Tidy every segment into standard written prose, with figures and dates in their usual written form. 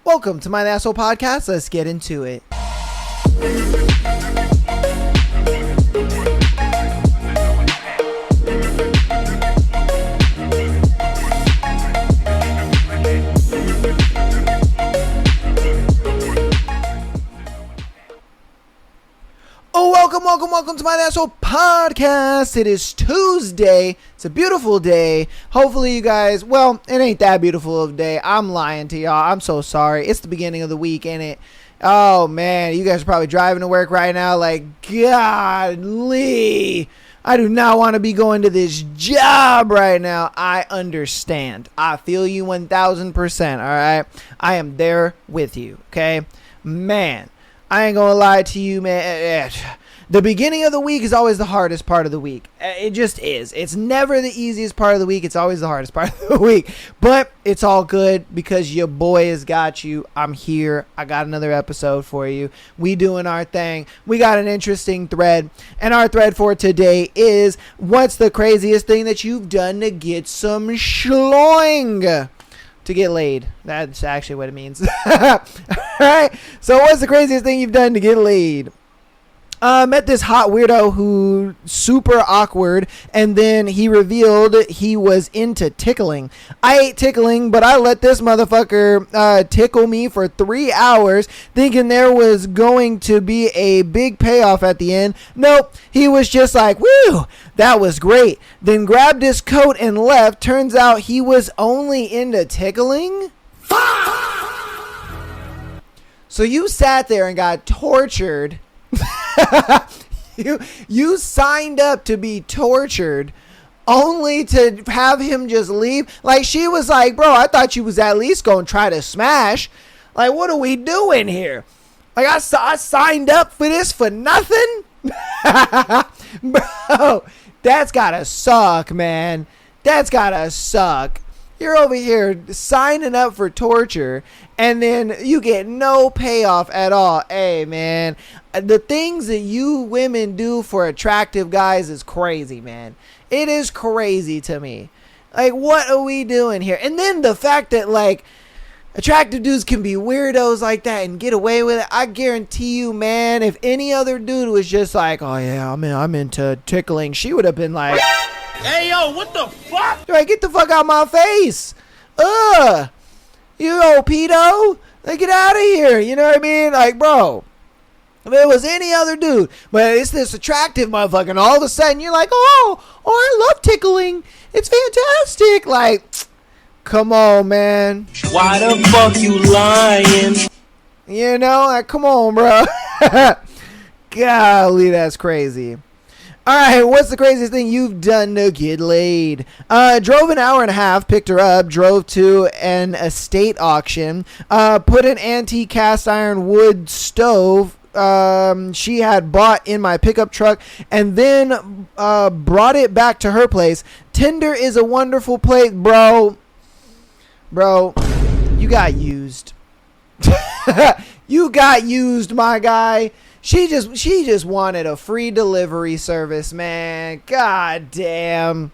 Welcome to My Asshole Podcast. Let's get into it. Welcome to My Asshole Podcast. It is Tuesday. It's a beautiful day. Hopefully you guys, well, it ain't that beautiful of a day. I'm lying to y'all. I'm so sorry. It's the beginning of the week, ain't it? Oh, man. You guys are probably driving to work right now like, golly, I do not want to be going to this job right now. I understand. I feel you 1,000%, all right? I am there with you, okay? Man, I ain't gonna lie to you, man. The beginning of the week is always the hardest part of the week. It just is. It's never the easiest part of the week. It's always the hardest part of the week. But it's all good because your boy has got you. I'm here. I got another episode for you. We doing our thing. We got an interesting thread. And our thread for today is, what's the craziest thing that you've done to get some schloing? To get laid. That's actually what it means. Alright, so what's the craziest thing you've done to get laid? Met this hot weirdo who super awkward, and then he revealed he was into tickling. I hate tickling, but I let this motherfucker tickle me for 3 hours, thinking there was going to be a big payoff at the end. Nope, he was just like, woo, that was great. Then grabbed his coat and left. Turns out he was only into tickling. So you sat there and got tortured. You signed up to be tortured only to have him just leave. Like, she was like, bro, I thought you was at least gonna try to smash. Like, what are we doing here? Like, I signed up for this for nothing. Bro, that's gotta suck, man. That's gotta suck. You're over here signing up for torture, and then you get no payoff at all. Hey, man, the things that you women do for attractive guys is crazy, man. It is crazy to me. Like, what are we doing here? And then the fact that, like, attractive dudes can be weirdos like that and get away with it. I guarantee you, man, if any other dude was just like, oh, yeah, I'm into tickling, she would have been like, hey, yo, what the fuck? right, get the fuck out of my face. You old pedo. Like, get out of here. You know what I mean? Like, bro, if it was any other dude, but it's this attractive motherfucker, and all of a sudden you're like, oh, I love tickling. It's fantastic. Like, come on, man. Why the fuck you lying? You know, like, come on, bro. Golly, that's crazy. Alright, what's the craziest thing you've done to get laid? Drove an hour and a half, picked her up, drove to an estate auction, put an antique cast iron wood stove she had bought in my pickup truck, and then brought it back to her place. Tinder is a wonderful place. Bro, you got used. You got used, my guy. She just wanted a free delivery service, man. God damn.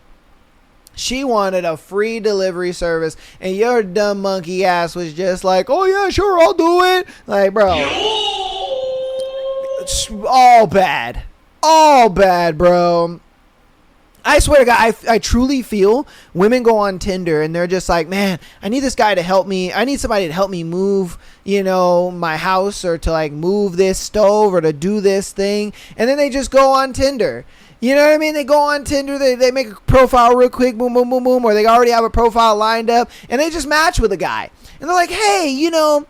She wanted a free delivery service, and your dumb monkey ass was just like, oh yeah, sure, I'll do it. Like, bro. It's all bad. All bad, bro. I swear to God, I truly feel women go on Tinder and they're just like, man, I need this guy to help me. I need somebody to help me move, you know, my house, or to like move this stove, or to do this thing. And then they just go on Tinder. You know what I mean? They go on Tinder, they make a profile real quick, boom, boom, boom, boom, or they already have a profile lined up, and they just match with a guy. And they're like, hey, you know,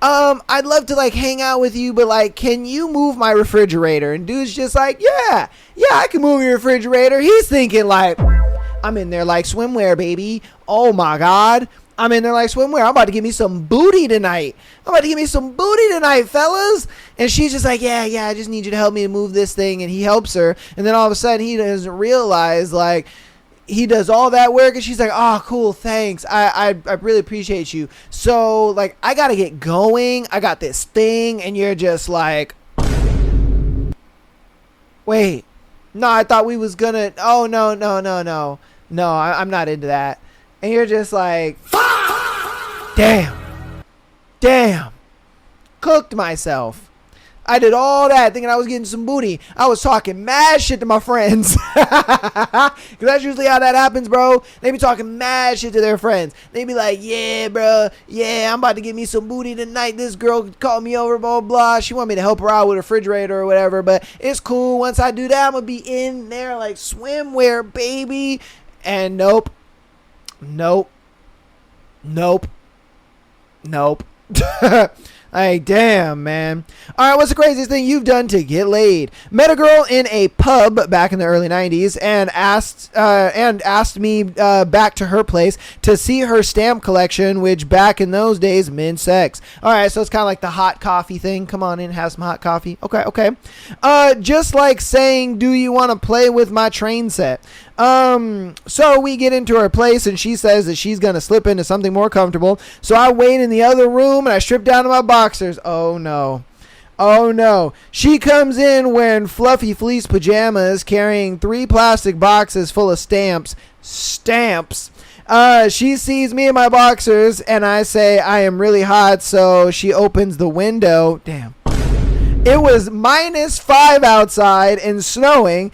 I'd love to like hang out with you, but like, can you move my refrigerator? And dude's just like, yeah, I can move your refrigerator. He's thinking like, I'm in there like swimwear, baby. Oh my God. I'm in there like swimwear. I'm about to give me some booty tonight. Fellas. And she's just like, yeah, I just need you to help me move this thing. And he helps her. And then all of a sudden he doesn't realize, like, he does all that work, and she's like, oh, cool, thanks. I really appreciate you. So, like, I got to get going. I got this thing. And you're just like, wait. No, I thought we was going to. Oh, no. No, I'm not into that. And you're just like, damn. Damn. Cooked myself. I did all that thinking I was getting some booty. I was talking mad shit to my friends. Because that's usually how that happens, bro. They be talking mad shit to their friends. They be like, yeah, bro. Yeah, I'm about to get me some booty tonight. This girl called me over, blah, blah. She want me to help her out with a refrigerator or whatever. But it's cool. Once I do that, I'm going to be in there like swimwear, baby. And nope. Nope. Nope. Nope. Like, damn, man. All right, what's the craziest thing you've done to get laid? Met a girl in a pub back in the early 90s and asked me back to her place to see her stamp collection, which back in those days meant sex. All right, so it's kind of like the hot coffee thing. Come on in, have some hot coffee. Okay. Just like saying, do you want to play with my train set? So we get into her place and she says that she's going to slip into something more comfortable. So I wait in the other room and I strip down to my boxers. Oh no. She comes in wearing fluffy fleece pajamas, carrying 3 plastic boxes full of stamps. She sees me in my boxers and I say I am really hot. So she opens the window. Damn. It was -5 outside and snowing,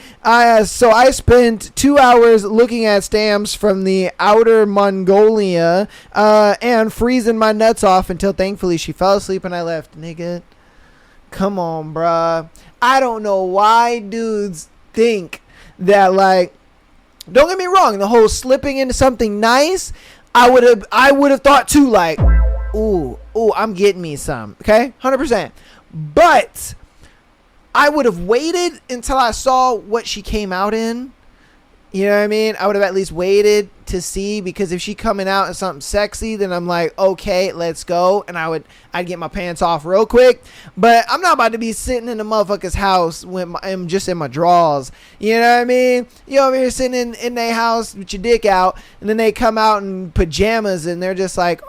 so I spent 2 hours looking at stamps from the outer Mongolia and freezing my nuts off until thankfully she fell asleep and I left. Nigga, come on, bruh. I don't know why dudes think that, like, don't get me wrong, the whole slipping into something nice, I would have thought too, like, ooh, I'm getting me some, okay? 100%. But I would have waited until I saw what she came out in. You know what I mean? I would have at least waited to see, because if she coming out in something sexy, then I'm like, okay, let's go. And I'd get my pants off real quick. But I'm not about to be sitting in the motherfucker's house when I'm just in my drawers. You know what I mean? You over here sitting in their house with your dick out, and then they come out in pajamas and they're just like,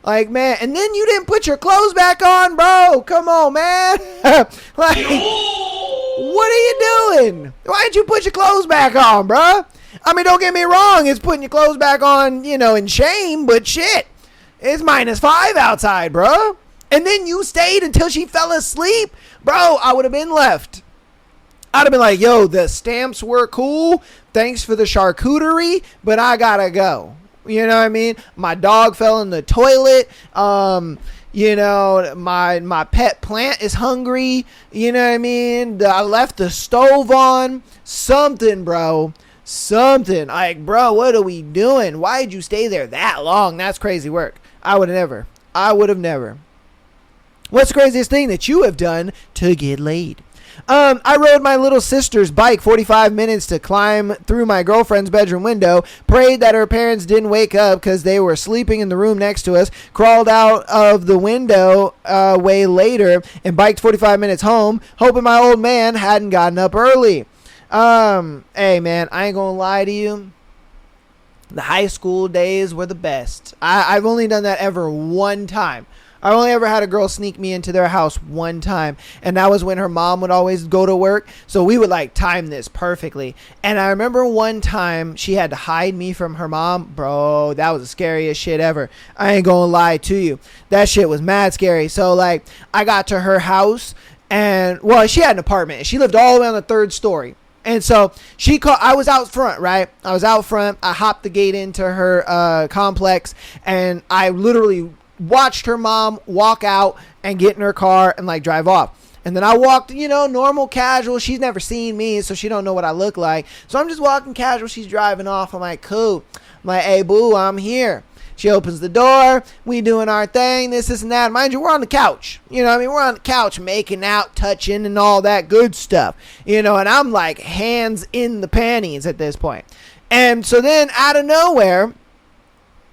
like, man, and then you didn't put your clothes back on, bro. Come on, man. Like, what are you doing? Why didn't you put your clothes back on, bro? I mean, don't get me wrong. It's putting your clothes back on, in shame, but shit. It's -5 outside, bro. And then you stayed until she fell asleep. Bro, I would have been left. I'd have been like, yo, the stamps were cool. Thanks for the charcuterie, but I gotta go. You know what I mean? My dog fell in the toilet. My pet plant is hungry. You know what I mean? I left the stove on. Something, bro. Something. Like, bro, what are we doing? Why did you stay there that long? That's crazy work. I would have never. What's the craziest thing that you have done to get laid? I rode my little sister's bike 45 minutes to climb through my girlfriend's bedroom window, prayed that her parents didn't wake up because they were sleeping in the room next to us, crawled out of the window way later, and biked 45 minutes home, hoping my old man hadn't gotten up early. Hey, man, I ain't gonna lie to you. The high school days were the best. I've only done that ever one time. I only ever had a girl sneak me into their house one time, and that was when her mom would always go to work, so we would like time this perfectly. And I remember one time she had to hide me from her mom. Bro, that was the scariest shit ever. I ain't gonna lie to you. That shit was mad scary. So like, I got to her house, and well, she had an apartment, and she lived all the way on the 3rd story. And so she called. I was out front, right? I was out front. I hopped the gate into her complex, and I literally watched her mom walk out and get in her car and like drive off. And then I walked, normal, casual. She's never seen me, so she don't know what I look like. So I'm just walking casual. She's driving off. I'm like, cool. I'm like, hey, boo, I'm here. She opens the door. We doing our thing, this and that. Mind you, we're on the couch. You know what I mean? We're on the couch making out, touching, and all that good stuff. And I'm like hands in the panties at this point. And so then out of nowhere,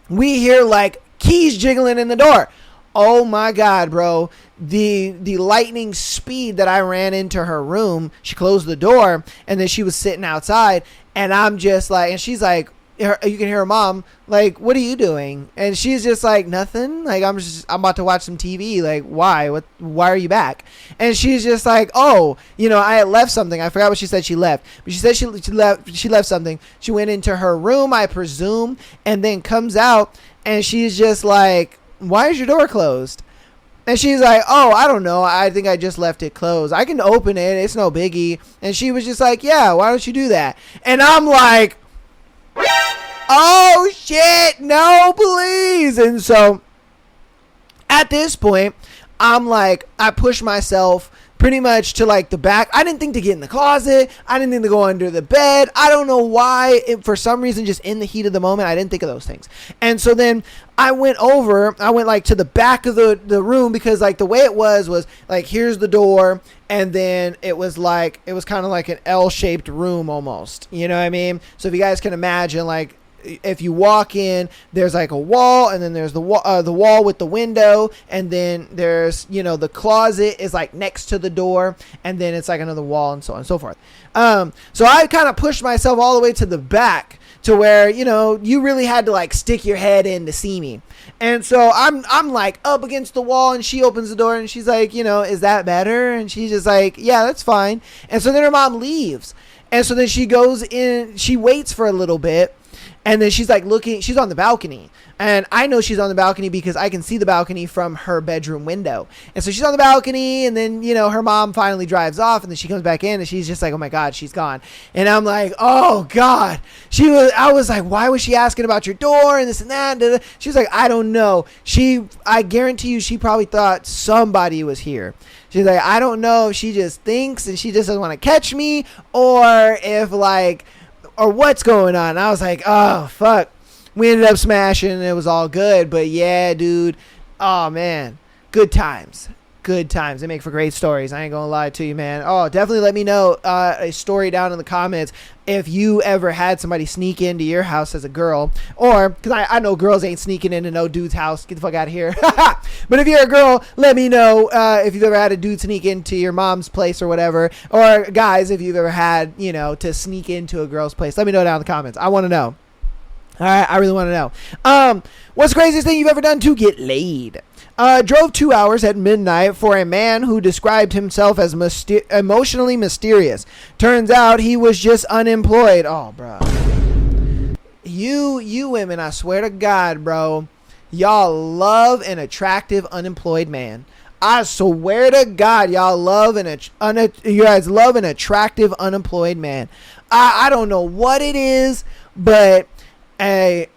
we hear like keys jiggling in the door. Oh my God, bro. The lightning speed that I ran into her room, she closed the door, and then she was sitting outside, and I'm just like, and she's like, you can hear her mom like, "What are you doing?" And she's just like, "Nothing. Like I'm about to watch some TV. Like why? Why are you back?" And she's just like, "Oh, I had left something. I forgot what she said she left, but she said she left something. She went into her room, I presume, and then comes out and she's just like, "Why is your door closed?" And she's like, "Oh, I don't know. I think I just left it closed. I can open it. It's no biggie." And she was just like, "Yeah, why don't you do that?" And I'm like, "Oh shit, no, please." And so at this point, I'm like, I push myself pretty much to like the back. I didn't think to get in the closet. I didn't think to go under the bed. I don't know why. For some reason, just in the heat of the moment, I didn't think of those things. And so then I went like to the back of the room, because like the way it was like, here's the door. And then it was kind of like an L-shaped room almost. You know what I mean? So if you guys can imagine, like, if you walk in, there's like a wall, and then there's the wall with the window, and then there's, the closet is like next to the door, and then it's like another wall, and so on and so forth. So I kind of pushed myself all the way to the back to where, you really had to like stick your head in to see me. And so I'm like up against the wall, and she opens the door, and she's like, "Is that better?" And she's just like, "Yeah, that's fine." And so then her mom leaves. And so then she goes in, she waits for a little bit. And then she's like she's on the balcony. And I know she's on the balcony because I can see the balcony from her bedroom window. And so she's on the balcony, and then, her mom finally drives off, and then she comes back in, and she's just like, "Oh my God, she's gone." And I'm like, "Oh God." I was like, "Why was she asking about your door and this and that?" She's like, "I don't know. I guarantee you she probably thought somebody was here." She's like, "I don't know if she just thinks and she just doesn't want to catch me, or if or what's going on." And I was like, "Oh, fuck." We ended up smashing, and it was all good. But yeah, dude. Oh, man. Good times. Good times. They make for great stories. I ain't going to lie to you, man. Oh, definitely let me know a story down in the comments if you ever had somebody sneak into your house as a girl. Or, because I know girls ain't sneaking into no dude's house. Get the fuck out of here. But if you're a girl, let me know if you've ever had a dude sneak into your mom's place or whatever. Or guys, if you've ever had, to sneak into a girl's place. Let me know down in the comments. I want to know. All right, I really want to know. What's the craziest thing you've ever done to get laid? Drove 2 hours at midnight for a man who described himself as emotionally mysterious. Turns out he was just unemployed. Oh, bro. You women, I swear to God, bro, y'all love an attractive unemployed man. I swear to God, y'all love you guys love an attractive unemployed man. I don't know what it is, but a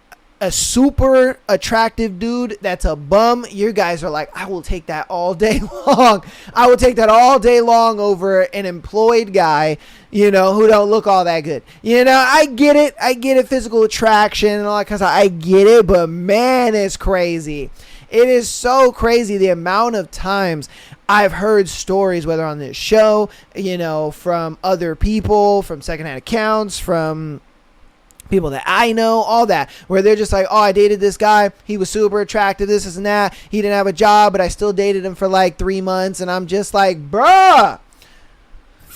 super attractive dude that's a bum, you guys are like, "I will take that all day long." I will take that all day long over an employed guy, who don't look all that good. I get it, physical attraction and all that kind of stuff. I get it, but man, it's crazy. It is so crazy the amount of times I've heard stories, whether on this show, from other people, from secondhand accounts, from people that I know, all that, where they're just like, "Oh, I dated this guy. He was super attractive, this and that. He didn't have a job, but I still dated him for like 3 months." And I'm just like, bruh,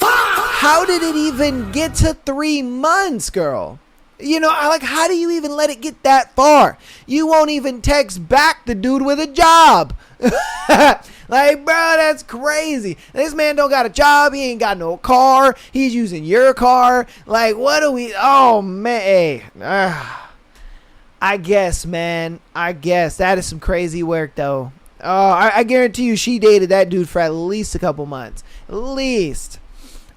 how did it even get to 3 months, girl? How do you even let it get that far? You won't even text back the dude with a job. Like, bro, that's crazy. This man don't got a job. He ain't got no car. He's using your car. Like, what do we... Oh, man. Hey. I guess, man. I guess. That is some crazy work, though. Oh, I guarantee you she dated that dude for at least a couple months. At least.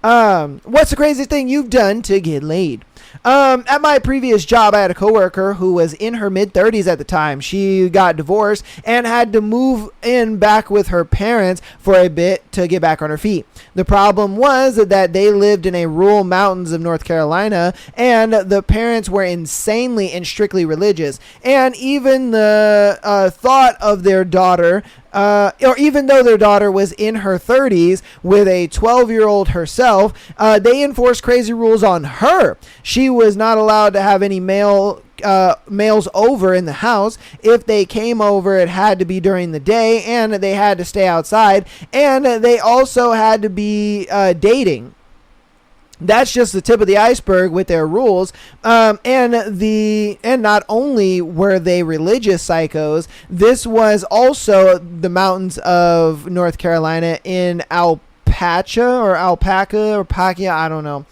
What's the craziest thing you've done to get laid? At my previous job, I had a coworker who was in her mid-30s at the time. She got divorced and had to move in back with her parents for a bit to get back on her feet. The problem was that they lived in a rural mountains of North Carolina, and the parents were insanely and strictly religious. And even the thought of their daughter, or even though their daughter was in her 30s with a 12-year-old herself, they enforced crazy rules on her. She was not allowed to have any males over in the house. If they came over, it had to be during the day, and they had to stay outside, and they also had to be dating. That's just the tip of the iceberg with their rules. And not only were they religious psychos, this was also the mountains of North Carolina in Alpaca, I don't know.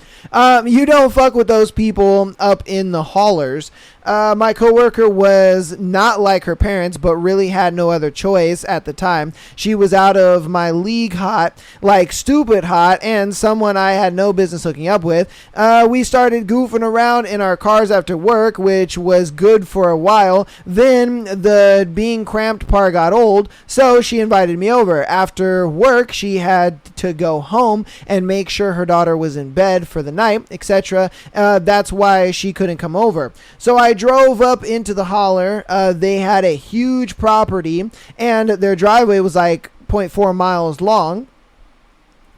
You don't fuck with those people up in the hollers. My coworker was not like her parents, but really had no other choice at the time. She was out of my league hot, like stupid hot, and someone I had no business hooking up with. We started goofing around in our cars after work, which was good for a while. Then the being cramped part got old, so she invited me over. After work, she had to go home and make sure her daughter was in bed for the night, etc. That's why she couldn't come over. So I drove up into the holler. They had a huge property, and their driveway was like 0.4 miles long.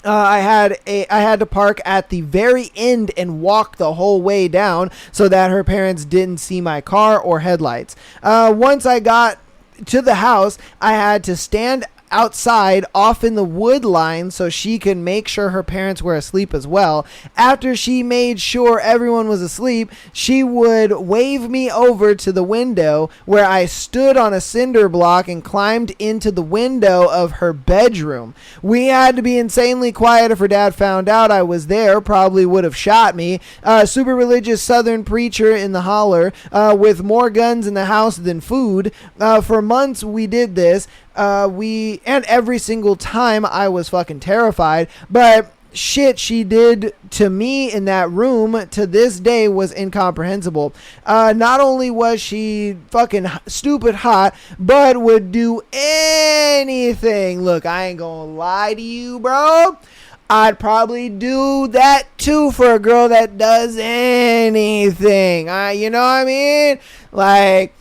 I had to park at the very end and walk the whole way down so that her parents didn't see my car or headlights. Once I got to the house, I had to stand outside off in the wood line so she could make sure her parents were asleep as well. After she made sure everyone was asleep, she would wave me over to the window where I stood on a cinder block and climbed into the window of her bedroom. We had to be insanely quiet. If her dad found out I was there, probably would have shot me. Super religious southern preacher in the holler, with more guns in the house than food. For months we did this. And every single time I was fucking terrified, but shit she did to me in that room to this day was incomprehensible. Not only was she fucking stupid hot, but would do anything. Look, I ain't gonna lie to you, bro. I'd probably do that too for a girl that does anything. You know what I mean? Like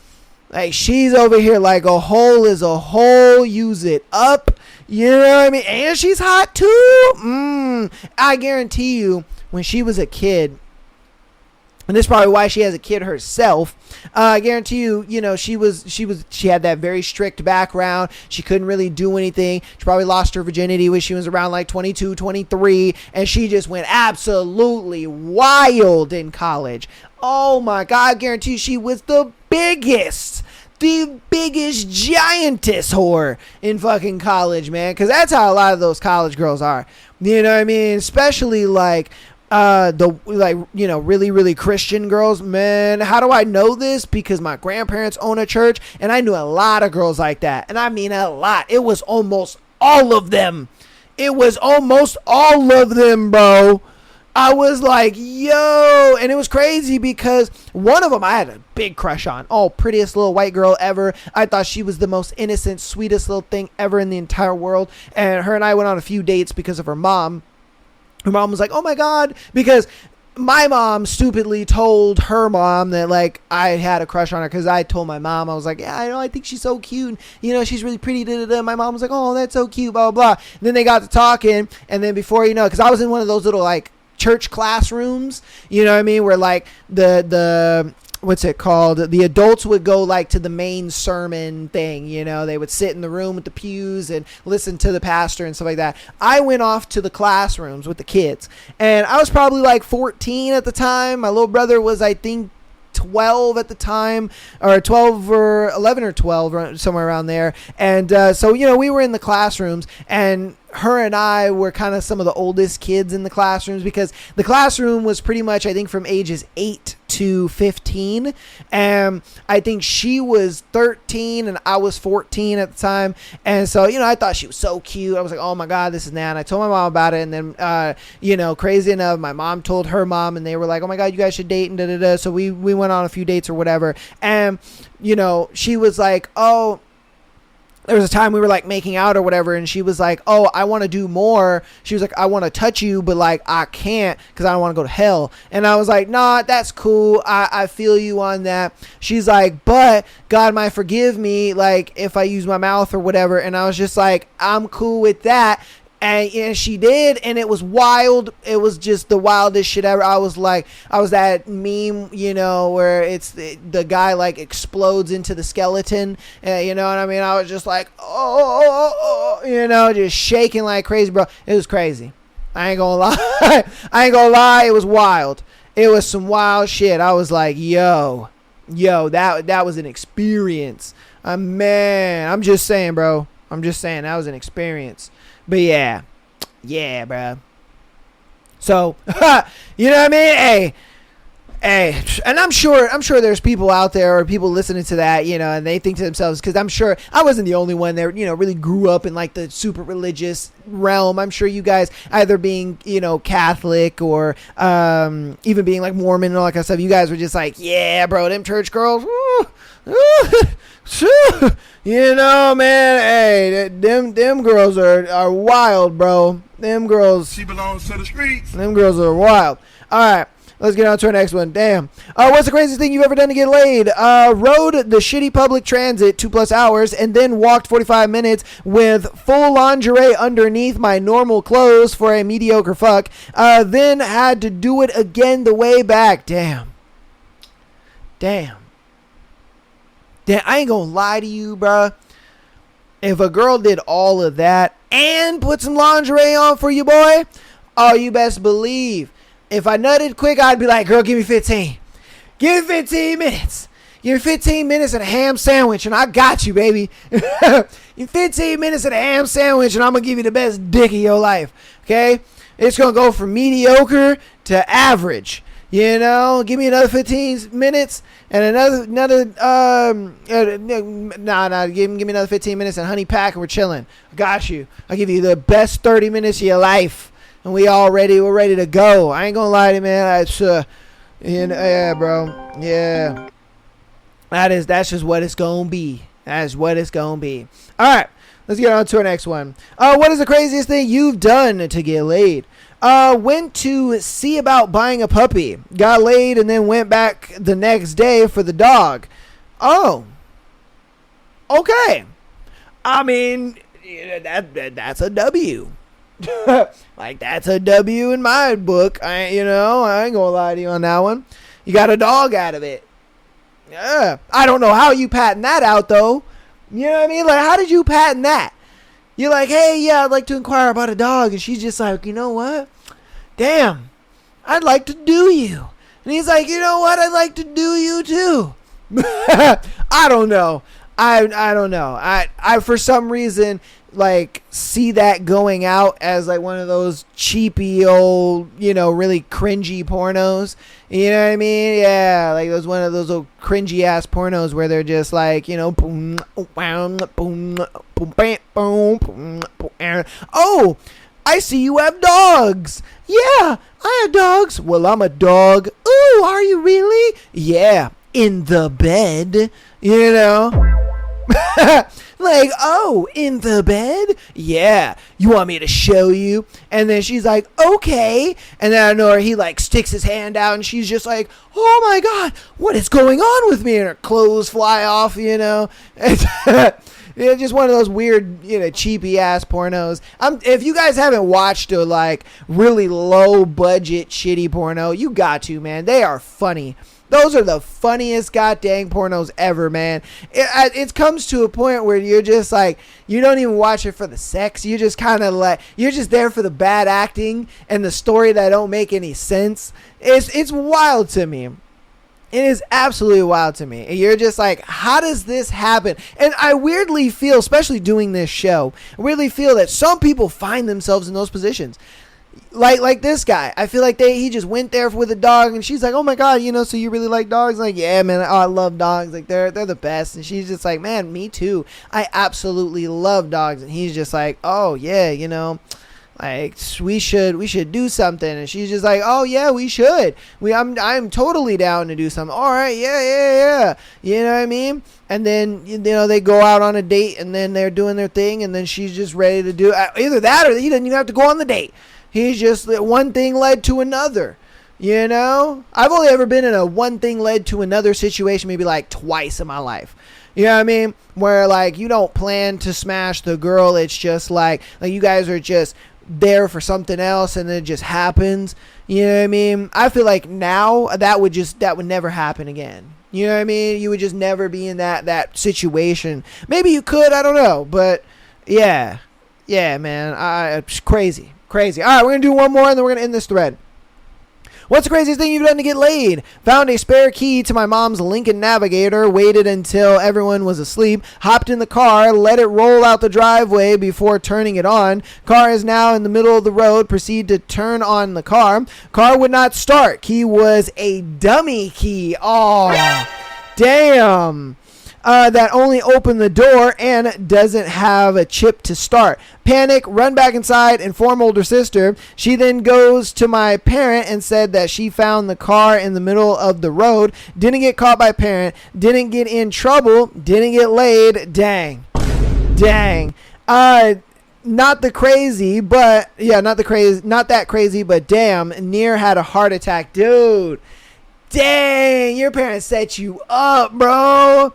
she's over here like a hole is a hole, use it up. You know what I mean? And she's hot too. I guarantee you, when she was a kid, and this is probably why she has a kid herself. I guarantee you, she had that very strict background. She couldn't really do anything. She probably lost her virginity when she was around like 22, 23, and she just went absolutely wild in college. Oh my God, I guarantee you she was the biggest giantess whore in fucking college, man. Because that's how a lot of those college girls are. You know what I mean? Especially like really, really Christian girls, man. How do I know this? Because my grandparents own a church, and I knew a lot of girls like that. And I mean a lot. It was almost all of them. Bro. I was like, yo, and it was crazy because one of them I had a big crush on. Oh, prettiest little white girl ever. I thought she was the most innocent, sweetest little thing ever in the entire world. And her and I went on a few dates because of her mom. Her mom was like, oh my God, because my mom stupidly told her mom that like I had a crush on her, because I told my mom, I was like, yeah, I think she's so cute, she's really pretty, My mom was like, oh, that's so cute, blah blah blah. And then they got to talking, and then before you know, because I was in one of those little like church classrooms, you know what I mean, where like the what's it called, the adults would go like to the main sermon thing, they would sit in the room with the pews and listen to the pastor and stuff like that. I went off to the classrooms with the kids, and I was probably like 14 at the time. My little brother was, I think, 12 at the time, or 12 or 11 or 12, somewhere around there. And so we were in the classrooms, and her and I were kind of some of the oldest kids in the classrooms, because the classroom was pretty much, I think, from ages 8 to 15. And I think she was 13 and I was 14 at the time. And so, I thought she was so cute. I was like, oh my God, this is Nan. And I told my mom about it. And then, crazy enough, my mom told her mom, and they were like, oh my God, you guys should date, and da da da. So we went on a few dates or whatever. And, she was like, oh, there was a time we were like making out or whatever, and she was like, oh, I want to do more. She was like, I want to touch you, but like I can't because I don't want to go to hell. And I was like, nah, that's cool. I feel you on that. She's like, but God might forgive me like if I use my mouth or whatever. And I was just like, I'm cool with that. And she did, and it was wild. It was just the wildest shit ever. I was that meme, where it's the guy like explodes into the skeleton. You know what I mean? I was just like, oh, just shaking like crazy, bro. It was crazy. I ain't gonna lie. I ain't gonna lie. It was wild. It was some wild shit. I was like, yo, that was an experience. Man, I'm just saying, bro. I'm just saying that was an experience. But yeah, bro. So, you know what I mean? Hey, and I'm sure there's people out there or people listening to that, you know, and they think to themselves, because I'm sure I wasn't the only one that, you know, really grew up in like the super religious realm. I'm sure you guys, either being, you know, Catholic or even being like Mormon and all that kind of stuff, you guys were just like, yeah, bro, them church girls, you know, man, hey, them girls are wild, bro. Them girls. She belongs to the streets. Them girls are wild. All right. Let's get on to our next one. Damn. What's the craziest thing you've ever done to get laid? Rode the shitty public transit 2+ hours and then walked 45 minutes with full lingerie underneath my normal clothes for a mediocre fuck. Then had to do it again the way back. Damn. I ain't gonna lie to you, bruh. If a girl did all of that and put some lingerie on for you, boy, oh, you best believe. If I nutted quick, I'd be like, girl, give me 15. Give me 15 minutes. Give me 15 minutes and a ham sandwich, and I got you, baby. You 15 minutes and a ham sandwich, and I'm going to give you the best dick of your life, okay? It's going to go from mediocre to average, you know? Give me another 15 minutes and give me another 15 minutes and honey pack, and we're chilling. I got you. I'll give you the best 30 minutes of your life. And we're ready to go. I ain't gonna lie to you, man. It's, yeah, bro. Yeah. That's just what it's gonna be. That's what it's gonna be. Alright, let's get on to our next one. What is the craziest thing you've done to get laid? Went to see about buying a puppy. Got laid and then went back the next day for the dog. Oh. Okay. I mean, that's a W. Like, that's a W in my book. I ain't gonna lie to you on that one. You got a dog out of it. Yeah. I don't know how you patent that out, though. You know what I mean? Like, how did you patent that? You're like, hey, yeah, I'd like to inquire about a dog. And she's just like, you know what? Damn, I'd like to do you. And he's like, you know what? I'd like to do you, too. I don't know. I don't know. I for some reason, like, see that going out as like one of those cheapy old, you know, really cringy pornos. You know what I mean? Yeah, like one of those old cringy ass pornos where they're just like, you know, boom, boom, boom, boom, bam, boom, boom, boom. Oh, I see you have dogs. Yeah, I have dogs. Well, I'm a dog. Ooh, are you really? Yeah, in the bed. You know. Like, oh, in the bed? Yeah. You want me to show you? And then she's like, okay. And then I know her, he like sticks his hand out and she's just like, oh my God, what is going on with me? And her clothes fly off, you know. It's just one of those weird, you know, cheapy ass pornos. If you guys haven't watched a like really low budget shitty porno, you got to, man. They are funny. Those are the funniest goddamn pornos ever, man. It comes to a point where you're just like, you don't even watch it for the sex. You just kind of like, you're just there for the bad acting and the story that don't make any sense. It's wild to me. It is absolutely wild to me. And you're just like, how does this happen? And I weirdly feel, especially doing this show, I weirdly feel that some people find themselves in those positions. Like this guy, I feel like he just went there with a dog, and she's like, "Oh my God, you know, so you really like dogs?" Like, yeah, man, I love dogs. Like, they're the best. And she's just like, "Man, me too. I absolutely love dogs." And he's just like, "Oh yeah, you know, like we should do something." And she's just like, "Oh yeah, we should. I'm totally down to do something. All right, yeah. You know what I mean?" And then, you know, they go out on a date, and then they're doing their thing, and then she's just ready to do either that, or he doesn't even have to go on the date. He's just, one thing led to another, you know? I've only ever been in a one thing led to another situation maybe like twice in my life. You know what I mean? Where like you don't plan to smash the girl. It's just like you guys are just there for something else and it just happens. You know what I mean? I feel like now that would never happen again. You know what I mean? You would just never be in that situation. Maybe you could, I don't know. But yeah, man, it's crazy. Crazy. All right, we're going to do one more and then we're going to end this thread. What's the craziest thing you've done to get laid? Found a spare key to my mom's Lincoln Navigator, waited until everyone was asleep, hopped in the car, let it roll out the driveway before turning it on. Car is now in the middle of the road, proceed to turn on the car. Car would not start. Key was a dummy key. Oh, damn. That only opened the door and doesn't have a chip to start. Panic, run back inside, inform older sister. She then goes to my parent and said that she found the car in the middle of the road. Didn't get caught by parent. Didn't get in trouble. Didn't get laid. Dang. Not the crazy, but yeah, not that crazy, but damn, near had a heart attack, dude. Dang, your parents set you up, bro.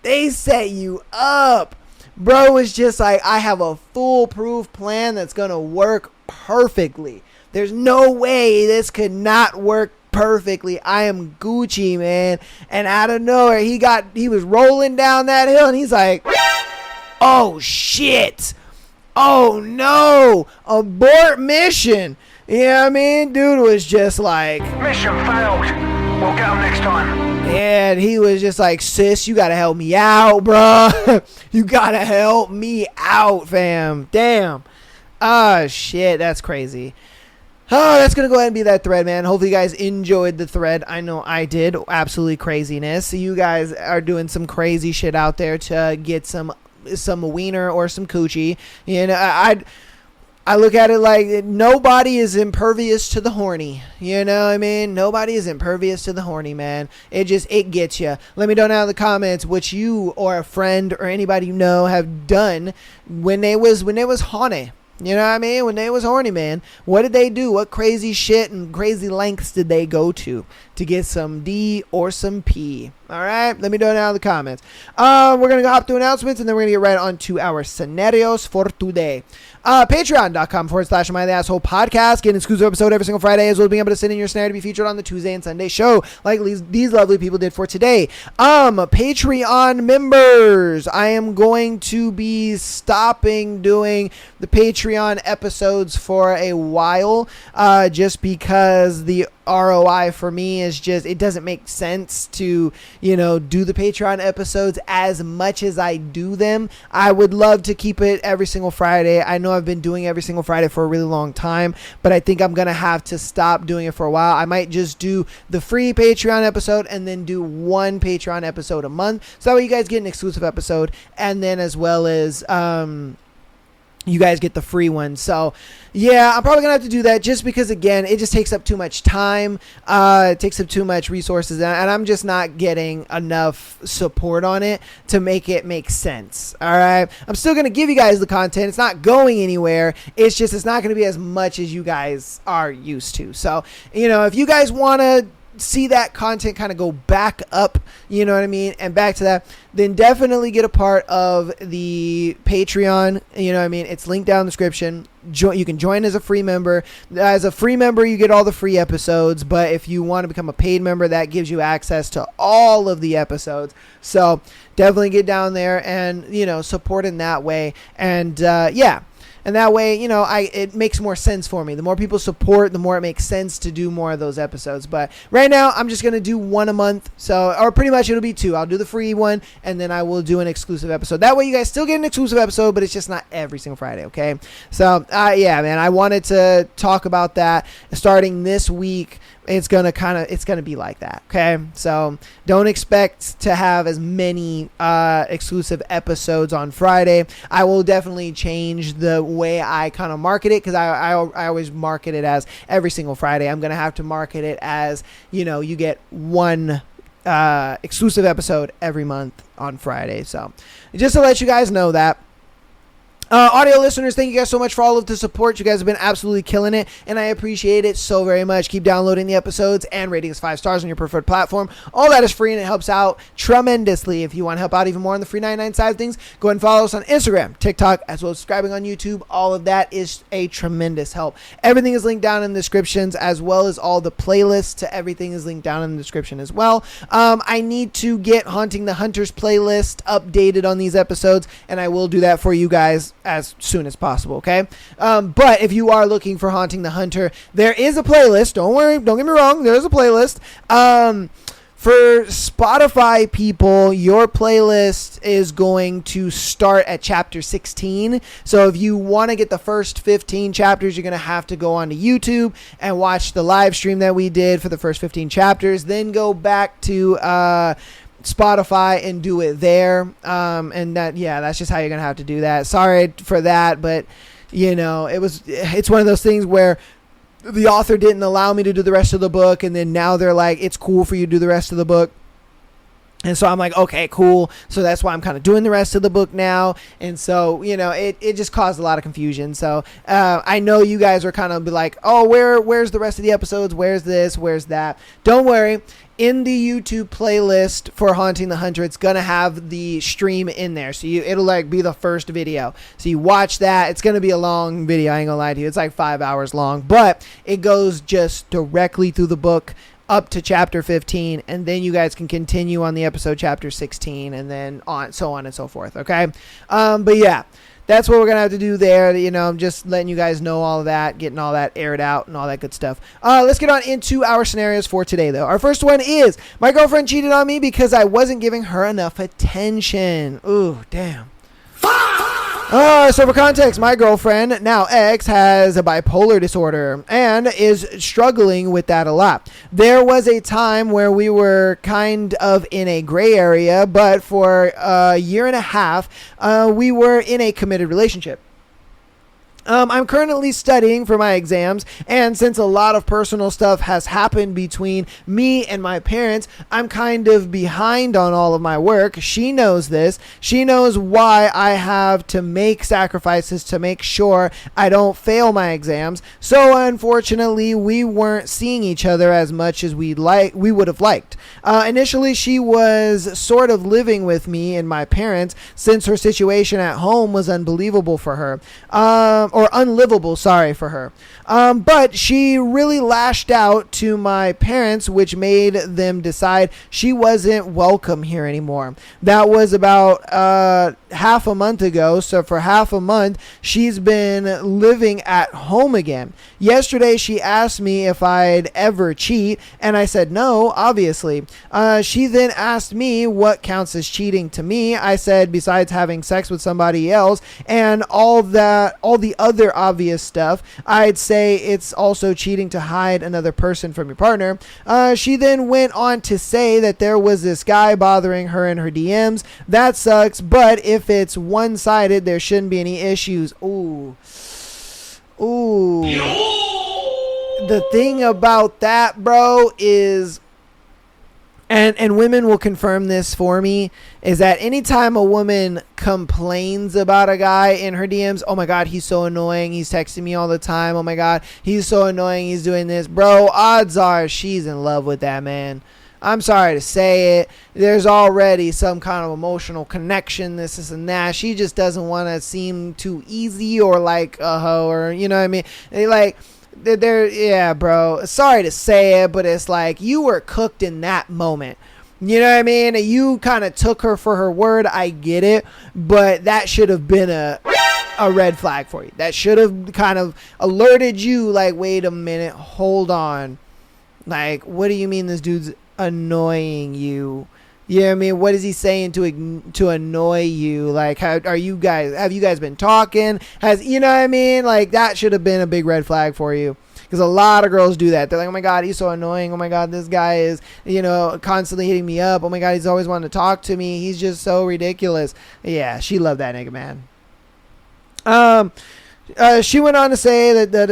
They set you up. Bro was just like, I have a foolproof plan that's going to work perfectly. There's no way this could not work perfectly. I am Gucci, man. And out of nowhere, he was rolling down that hill and he's like, oh shit. Oh no. Abort mission. You know what I mean? Dude was just like, mission failed. We'll get them next time. And he was just like, sis, you gotta help me out, bro. You gotta help me out, fam. Damn. Ah, shit, that's crazy. Oh, that's gonna go ahead and be that thread, man. Hopefully you guys enjoyed the thread. I know I did. Absolutely craziness. So you guys are doing some crazy shit out there to get some wiener or some coochie. You know, I look at it like nobody is impervious to the horny. You know what I mean? Nobody is impervious to the horny, man. It gets you. Let me know down in the comments what you or a friend or anybody you know have done when they was horny. You know what I mean? When they was horny, man. What did they do? What crazy shit and crazy lengths did they go to get some D or some P? All right? Let me know down in the comments. We're going to go hop through announcements, and then we're going to get right on to our scenarios for today. Patreon.com/Am I the Asshole podcast. Get an exclusive episode every single Friday, as well as being able to send in your scenario to be featured on the Tuesday and Sunday show, like these lovely people did for today. Patreon members, I am going to be stopping doing the Patreon episodes for a while, just because the ROI for me is just, it doesn't make sense to, do the Patreon episodes as much as I do them. I would love to keep it every single Friday. I know I've been doing every single Friday for a really long time, but I think I'm going to have to stop doing it for a while. I might just do the free Patreon episode and then do one Patreon episode a month. So that way you guys get an exclusive episode, and then as well as, you guys get the free one. So yeah, I'm probably gonna have to do that, just because, again, it just takes up too much time. It takes up too much resources, and I'm just not getting enough support on it to make it make sense. All right, I'm still gonna give you guys the content. It's not going anywhere. It's just, it's not gonna be as much as you guys are used to. So, if you guys want to see that content kind of go back up, you know what I mean, and back to that, then definitely get a part of the Patreon. You know what I mean? It's linked down in the description. You can join as a free member. As a free member, you get all the free episodes, but if you want to become a paid member, that gives you access to all of the episodes. So definitely get down there and, support in that way. And yeah. And that way, it makes more sense for me. The more people support, the more it makes sense to do more of those episodes. But right now, I'm just going to do one a month. Or pretty much it'll be two. I'll do the free one, and then I will do an exclusive episode. That way you guys still get an exclusive episode, but it's just not every single Friday, okay? So, yeah, man, I wanted to talk about that starting this week. It's gonna be like that, okay? So don't expect to have as many exclusive episodes on Friday. I will definitely change the way I kind of market it, because I always market it as every single Friday. I'm gonna have to market it as, you get one exclusive episode every month on Friday. So just to let you guys know that. Audio listeners, thank you guys so much for all of the support. You guys have been absolutely killing it, and I appreciate it so very much. Keep downloading the episodes and rating us 5 stars on your preferred platform. All that is free, and it helps out tremendously. If you want to help out even more on the free 99 side of things, go ahead and follow us on Instagram, TikTok, as well as subscribing on YouTube. All of that is a tremendous help. Everything is linked down in the descriptions, as well as all the playlists to everything is linked down in the description as well. I need to get Haunting the Hunters playlist updated on these episodes, and I will do that for you guys as soon as possible. Okay. But if you are looking for Haunting the Hunter, there is a playlist. Don't worry. Don't get me wrong. There is a playlist. For Spotify people, your playlist is going to start at chapter 16. So if you want to get the first 15 chapters, you're going to have to go onto YouTube and watch the live stream that we did for the first 15 chapters. Then go back to Spotify and do it there. And that's just how you're going to have to do that. Sorry for that, but it's one of those things where the author didn't allow me to do the rest of the book, and then now they're like, it's cool for you to do the rest of the book. And so I'm like, okay, cool. So that's why I'm kind of doing the rest of the book now. And so, it just caused a lot of confusion. So I know you guys are kind of be like, oh, where's the rest of the episodes? Where's this? Where's that? Don't worry. In the YouTube playlist for Haunting the Hunter, it's going to have the stream in there. So it'll like be the first video. So you watch that. It's going to be a long video. I ain't going to lie to you. It's like 5 hours long, but it goes just directly through the book up to chapter 15. And then you guys can continue on the episode chapter 16 and then on and so forth. Okay. But yeah. That's what we're going to have to do there. I'm just letting you guys know all of that, getting all that aired out and all that good stuff. Let's get on into our scenarios for today, though. Our first one is, my girlfriend cheated on me because I wasn't giving her enough attention. Ooh, damn. So for context, my girlfriend, now ex, has a bipolar disorder and is struggling with that a lot. There was a time where we were kind of in a gray area, but for a year and a half, we were in a committed relationship. I'm currently studying for my exams, and since a lot of personal stuff has happened between me and my parents, I'm kind of behind on all of my work. She knows this. She knows why I have to make sacrifices to make sure I don't fail my exams. So unfortunately, we weren't seeing each other as much as we would have liked. Initially, she was sort of living with me and my parents since her situation at home was unbelievable for her. Or unlivable, for her. But she really lashed out to my parents, which made them decide she wasn't welcome here anymore. That was about half a month ago. So for half a month, she's been living at home again. Yesterday, she asked me if I'd ever cheat, and I said no, obviously. She then asked me what counts as cheating to me. I said, besides having sex with somebody else and all the other obvious stuff, I'd say it's also cheating to hide another person from your partner. She then went on to say that there was this guy bothering her in her DMs. That sucks, but if it's one-sided, there shouldn't be any issues. Ooh. The thing about that, bro, is, and women will confirm this for me, is that anytime a woman complains about a guy in her DMs, oh my God, he's so annoying, he's texting me all the time, oh my God, he's so annoying, he's doing this, bro, odds are she's in love with that man. I'm sorry to say it. There's already some kind of emotional connection, this and that. She just doesn't want to seem too easy or like a hoe, or you know what I mean? Yeah, bro. Sorry to say it, but it's like you were cooked in that moment. You know what I mean? You kind of took her for her word. I get it, but that should have been a red flag for you. That should have kind of alerted you, like, wait a minute, hold on. Like, what do you mean this dude's annoying you? You know what I mean? What is he saying to annoy you? Like, have you guys been talking? You know what I mean? Like, that should have been a big red flag for you. Because a lot of girls do that. They're like, oh my God, he's so annoying. Oh my God, this guy is, constantly hitting me up. Oh my God, he's always wanting to talk to me. He's just so ridiculous. Yeah, she loved that nigga, man. She went on to say that,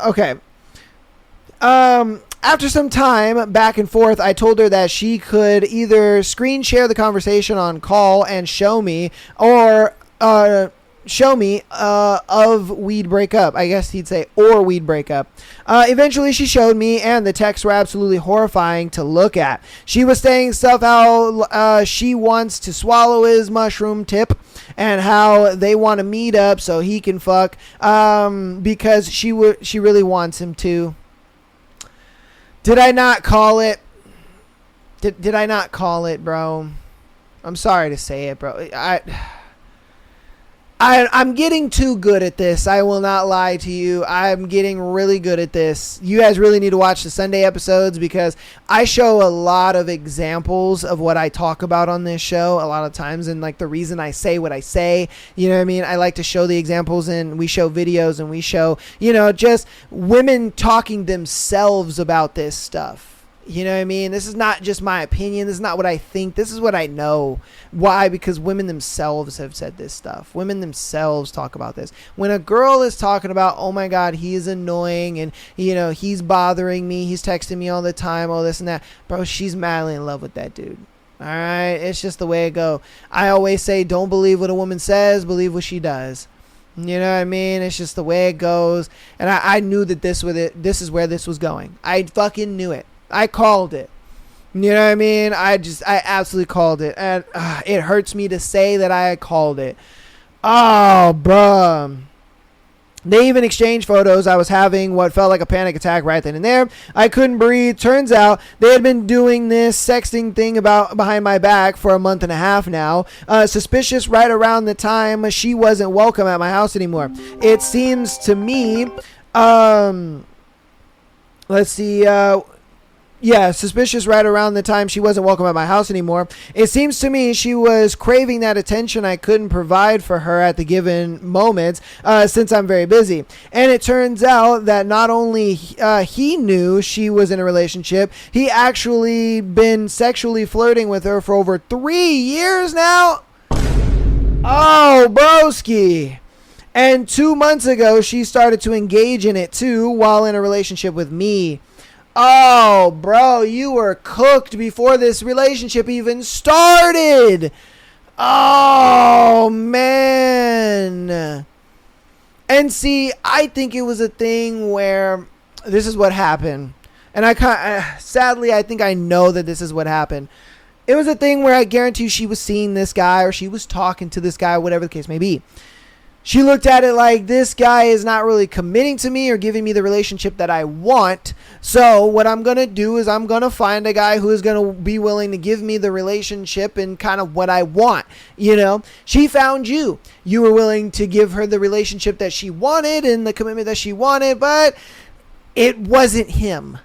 okay. After some time back and forth, I told her that she could either screen share the conversation on call and show me, or of we'd break up. I guess he'd say, or we'd break up. Eventually she showed me, and the texts were absolutely horrifying to look at. She was saying stuff how she wants to swallow his mushroom tip, and how they want to meet up so he can fuck, because she really wants him to. Did I not call it? Did I not call it, bro? I'm sorry to say it, bro. I'm getting too good at this. I will not lie to you. I'm getting really good at this. You guys really need to watch the Sunday episodes because I show a lot of examples of what I talk about on this show a lot of times, and like the reason I say what I say. You know what I mean? I like to show the examples, and we show videos, and we show, just women talking themselves about this stuff. You know what I mean? This is not just my opinion. This is not what I think. This is what I know. Why? Because women themselves have said this stuff. Women themselves talk about this. When a girl is talking about, oh my God, he is annoying and, he's bothering me. He's texting me all the time, all this and that. Bro, she's madly in love with that dude. All right? It's just the way it go. I always say, don't believe what a woman says. Believe what she does. You know what I mean? It's just the way it goes. And I knew that this is where this was going. I fucking knew it. I called it. You know what I mean? I absolutely called it. And it hurts me to say that I called it. Oh, bruh. They even exchanged photos. I was having what felt like a panic attack right then and there. I couldn't breathe. Turns out they had been doing this sexting thing behind my back for a month and a half now. Suspicious right around the time she wasn't welcome at my house anymore. It seems to me, let's see, suspicious right around the time she wasn't welcome at my house anymore. It seems to me she was craving that attention I couldn't provide for her at the given moments since I'm very busy. And it turns out that not only he knew she was in a relationship, he actually been sexually flirting with her for over 3 years now. Oh, broski. And 2 months ago, she started to engage in it too while in a relationship with me. Oh, bro, you were cooked before this relationship even started. Oh, man. And see, I think it was a thing where this is what happened. And sadly, I think I know that this is what happened. It was a thing where I guarantee you she was seeing this guy or she was talking to this guy, whatever the case may be. She looked at it like, this guy is not really committing to me or giving me the relationship that I want. So what I'm going to do is I'm going to find a guy who is going to be willing to give me the relationship and kind of what I want. She found you. You were willing to give her the relationship that she wanted and the commitment that she wanted, but it wasn't him.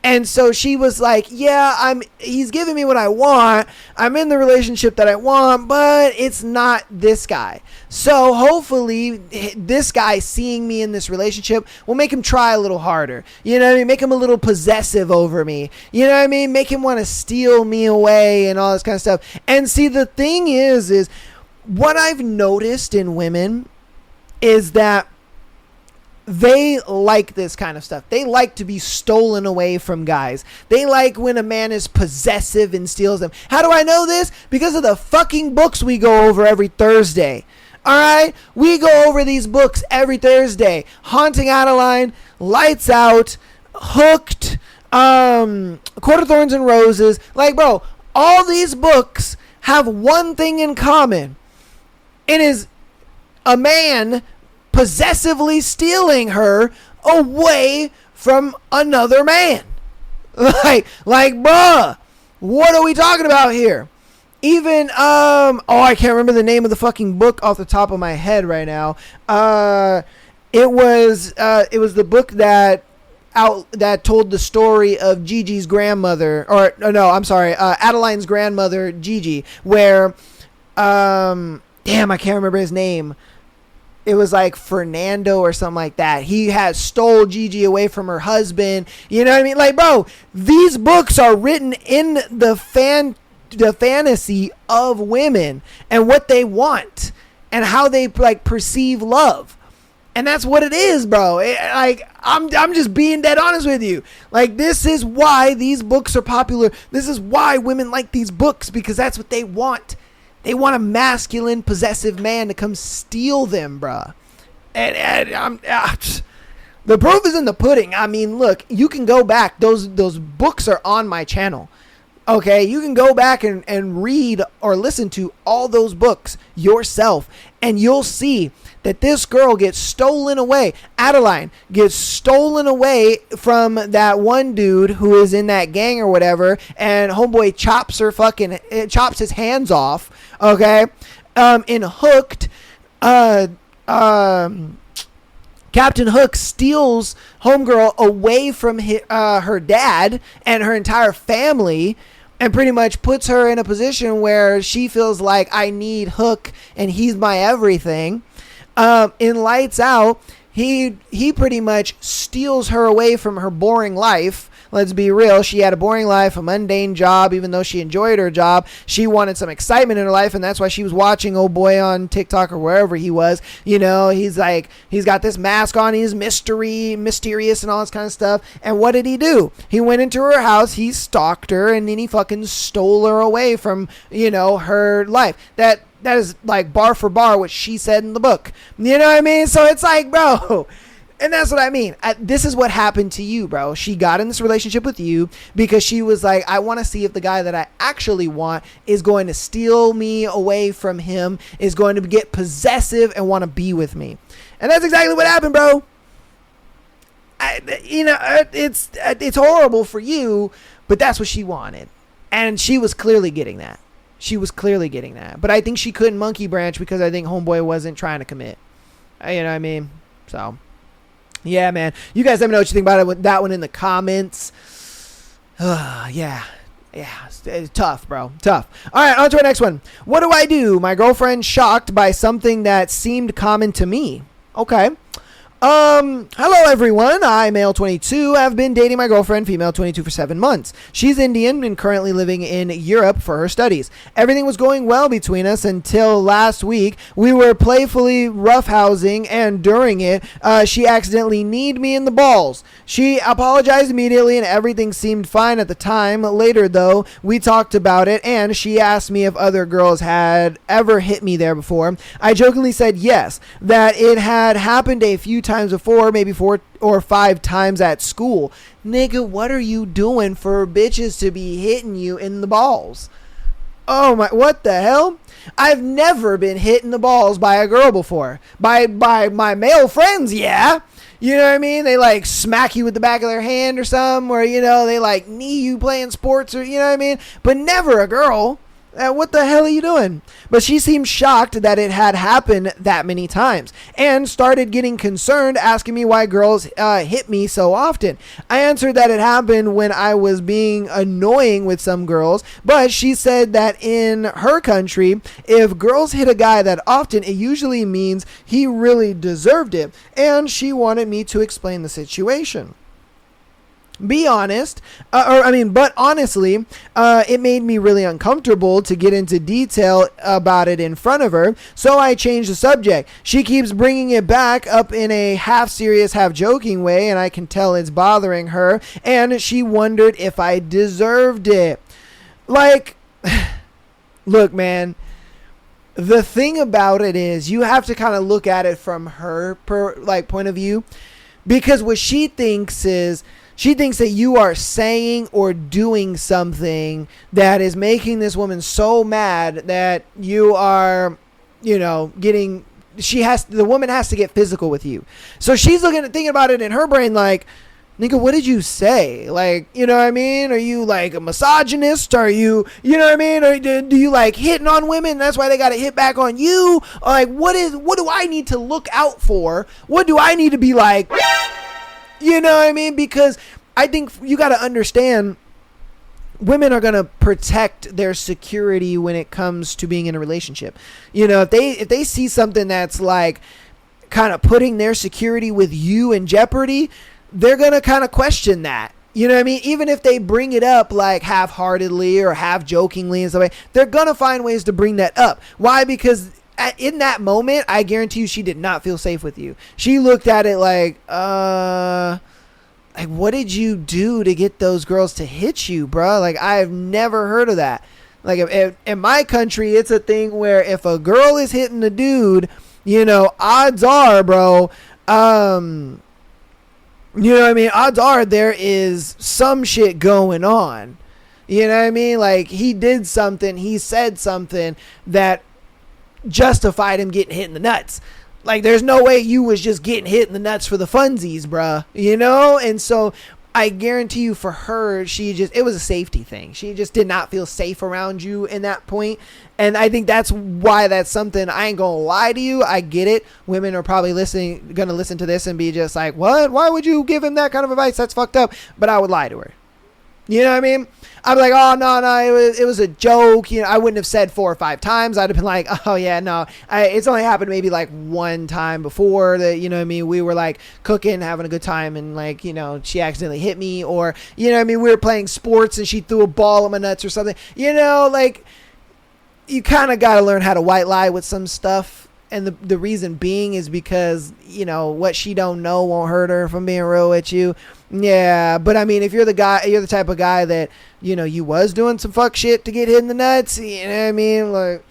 And so she was like, he's giving me what I want. I'm in the relationship that I want, but it's not this guy. So hopefully this guy seeing me in this relationship will make him try a little harder. You know what I mean? Make him a little possessive over me. You know what I mean? Make him want to steal me away and all this kind of stuff. And see, the thing is what I've noticed in women is that they like this kind of stuff. They like to be stolen away from guys. They like when a man is possessive and steals them. How do I know this? Because of the fucking books we go over every Thursday. All right? We go over these books every Thursday. Haunting Adeline, Lights Out, Hooked, Court of Thorns and Roses. Like, bro, all these books have one thing in common. It is a man possessively stealing her away from another man. Like, bruh, what are we talking about here? Even, I can't remember the name of the fucking book off the top of my head right now. It was the book that told the story of Gigi's grandmother, Adeline's grandmother, Gigi, where, I can't remember his name. It was like Fernando or something like that. He had stole Gigi away from her husband. You know what I mean? Like, bro, these books are written in the fantasy of women and what they want and how they like perceive love. And that's what it is, bro. I'm just being dead honest with you. Like, this is why these books are popular. This is why women like these books, because that's what they want. They want a masculine, possessive man to come steal them, bruh. And the proof is in the pudding. I mean, look, you can go back. Those books are on my channel. Okay, you can go back and read or listen to all those books yourself, and you'll see that this girl gets stolen away. Adeline gets stolen away from that one dude who is in that gang or whatever, and homeboy chops his hands off. Okay, in Hooked, uh, Captain Hook steals Homegirl away from her dad and her entire family, and pretty much puts her in a position where she feels like, I need Hook and he's my everything. In Lights Out, he pretty much steals her away from her boring life. Let's be real. She had a boring life, a mundane job. Even though she enjoyed her job, she wanted some excitement in her life, and that's why she was watching old boy on TikTok or wherever he was. You know, he's got this mask on. He's mysterious and all this kind of stuff. And what did he do? He went into her house, he stalked her, and then he fucking stole her away from, her life. That is like bar for bar what she said in the book. You know what I mean? So it's like, bro... And that's what I mean. This is what happened to you, bro. She got in this relationship with you because she was like, I want to see if the guy that I actually want is going to steal me away from him, is going to get possessive and want to be with me. And that's exactly what happened, bro. It's horrible for you, but that's what she wanted. And she was clearly getting that. But I think she couldn't monkey branch because I think homeboy wasn't trying to commit. You know what I mean? So... yeah, man. You guys let me know what you think about it with that one in the comments. Yeah. It's tough, bro. Tough. All right, on to our next one. What do I do? My girlfriend shocked by something that seemed common to me. Okay. Hello everyone. I, male 22, have been dating my girlfriend, female 22, for 7 months. She's Indian and currently living in Europe for her studies. Everything was going well between us until last week. We were playfully roughhousing, and during it, she accidentally kneed me in the balls. She apologized immediately and everything seemed fine at the time. Later though, we talked about it and she asked me if other girls had ever hit me there before. I jokingly said yes, that it had happened a few times before, maybe 4 or 5 times at school. Nigga, what are you doing for bitches to be hitting you in the balls? Oh my, what the hell? I've never been hit in the balls by a girl before. By my male friends, yeah. You know what I mean? They like smack you with the back of their hand or something, or they like knee you playing sports, or you know what I mean? But never a girl. What the hell are you doing? But she seemed shocked that it had happened that many times and started getting concerned, asking me why girls hit me so often. I answered that it happened when I was being annoying with some girls, but she said that in her country, if girls hit a guy that often, it usually means he really deserved it, and she wanted me to explain the situation. But honestly, it made me really uncomfortable to get into detail about it in front of her, so I changed the subject. She keeps bringing it back up in a half serious, half joking way, and I can tell it's bothering her, and she wondered if I deserved it. Like, look, man, the thing about it is you have to kind of look at it from her point of view, because what she thinks is, she thinks that you are saying or doing something that is making this woman so mad that you are, the woman has to get physical with you. So she's thinking about it in her brain like, nigga, what did you say? Like, you know what I mean? Are you like a misogynist? Are you, you know what I mean? Or do you like hitting on women? That's why they got to hit back on you? Or like, what do I need to look out for? What do I need to be like? You know what I mean? Because I think you got to understand, women are going to protect their security when it comes to being in a relationship. If they see something that's like kind of putting their security with you in jeopardy, they're going to kind of question that. You know what I mean? Even if they bring it up like half-heartedly or half-jokingly and stuff like that, they're going to find ways to bring that up. Why? Because in that moment, I guarantee you she did not feel safe with you. She looked at it like, what did you do to get those girls to hit you, bro? Like, I've never heard of that. Like, if in my country, it's a thing where if a girl is hitting a dude, odds are, bro, you know what I mean? Odds are there is some shit going on. You know what I mean? Like, he did something, he said something that justified him getting hit in the nuts. Like, there's no way you was just getting hit in the nuts for the funsies, bruh. And so I guarantee you for her, it was a safety thing. She just did not feel safe around you in that point. And I think that's why that's something, I ain't gonna lie to you. I get it. Women are probably gonna listen to this and be just like, what? Why would you give him that kind of advice? That's fucked up. But I would lie to her. You know what I mean? I'm like, oh, no, it was a joke. You know, I wouldn't have said 4 or 5 times. I'd have been like, oh, yeah, no. It's only happened maybe like one time before that, you know what I mean? We were like cooking, having a good time, and like, you know, she accidentally hit me, or, you know what I mean? We were playing sports and she threw a ball in my nuts or something. You know, like, you kind of got to learn how to white lie with some stuff. And the reason being is because, you know, what she don't know won't hurt her, if I'm being real with you. Yeah, but I mean, if you're the type of guy that, you know, you was doing some fuck shit to get hit in the nuts, you know what I mean? Like,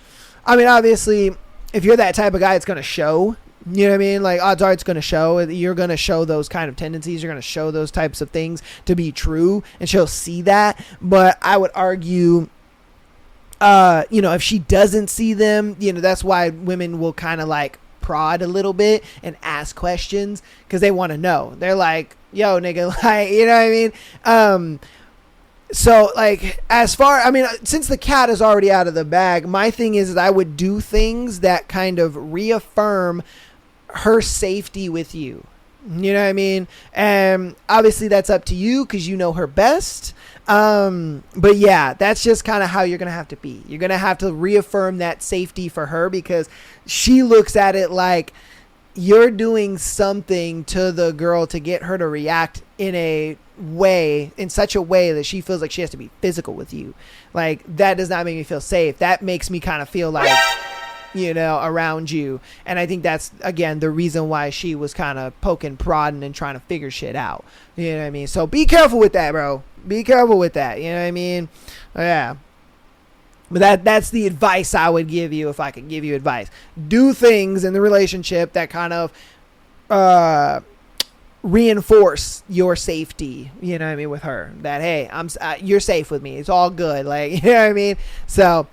I mean, obviously, if you're that type of guy, it's going to show. You know what I mean? Like, odds are it's going to show. You're going to show those kind of tendencies. You're going to show those types of things to be true, and she'll see that. But I would argue, you know, if she doesn't see them, you know, that's why women will kind of like prod a little bit and ask questions, because they want to know. They're like, yo, nigga, like, you know what I mean? So like, since the cat is already out of the bag, my thing is I would do things that kind of reaffirm her safety with you. You know what I mean? And obviously that's up to you, because you know her best. But yeah, that's just kind of how you're going to have to be. You're going to have to reaffirm that safety for her, because she looks at it like you're doing something to the girl to get her to react in such a way that she feels like she has to be physical with you. Like, that does not make me feel safe. That makes me kind of feel like, you know, around you. And I think that's, again, the reason why she was kind of poking, prodding, and trying to figure shit out. You know what I mean? So be careful with that, bro. Be careful with that. You know what I mean? Yeah. But that's the advice I would give you if I could give you advice. Do things in the relationship that kind of reinforce your safety, you know what I mean, with her. That, hey, you're safe with me. It's all good. Like, you know what I mean? So,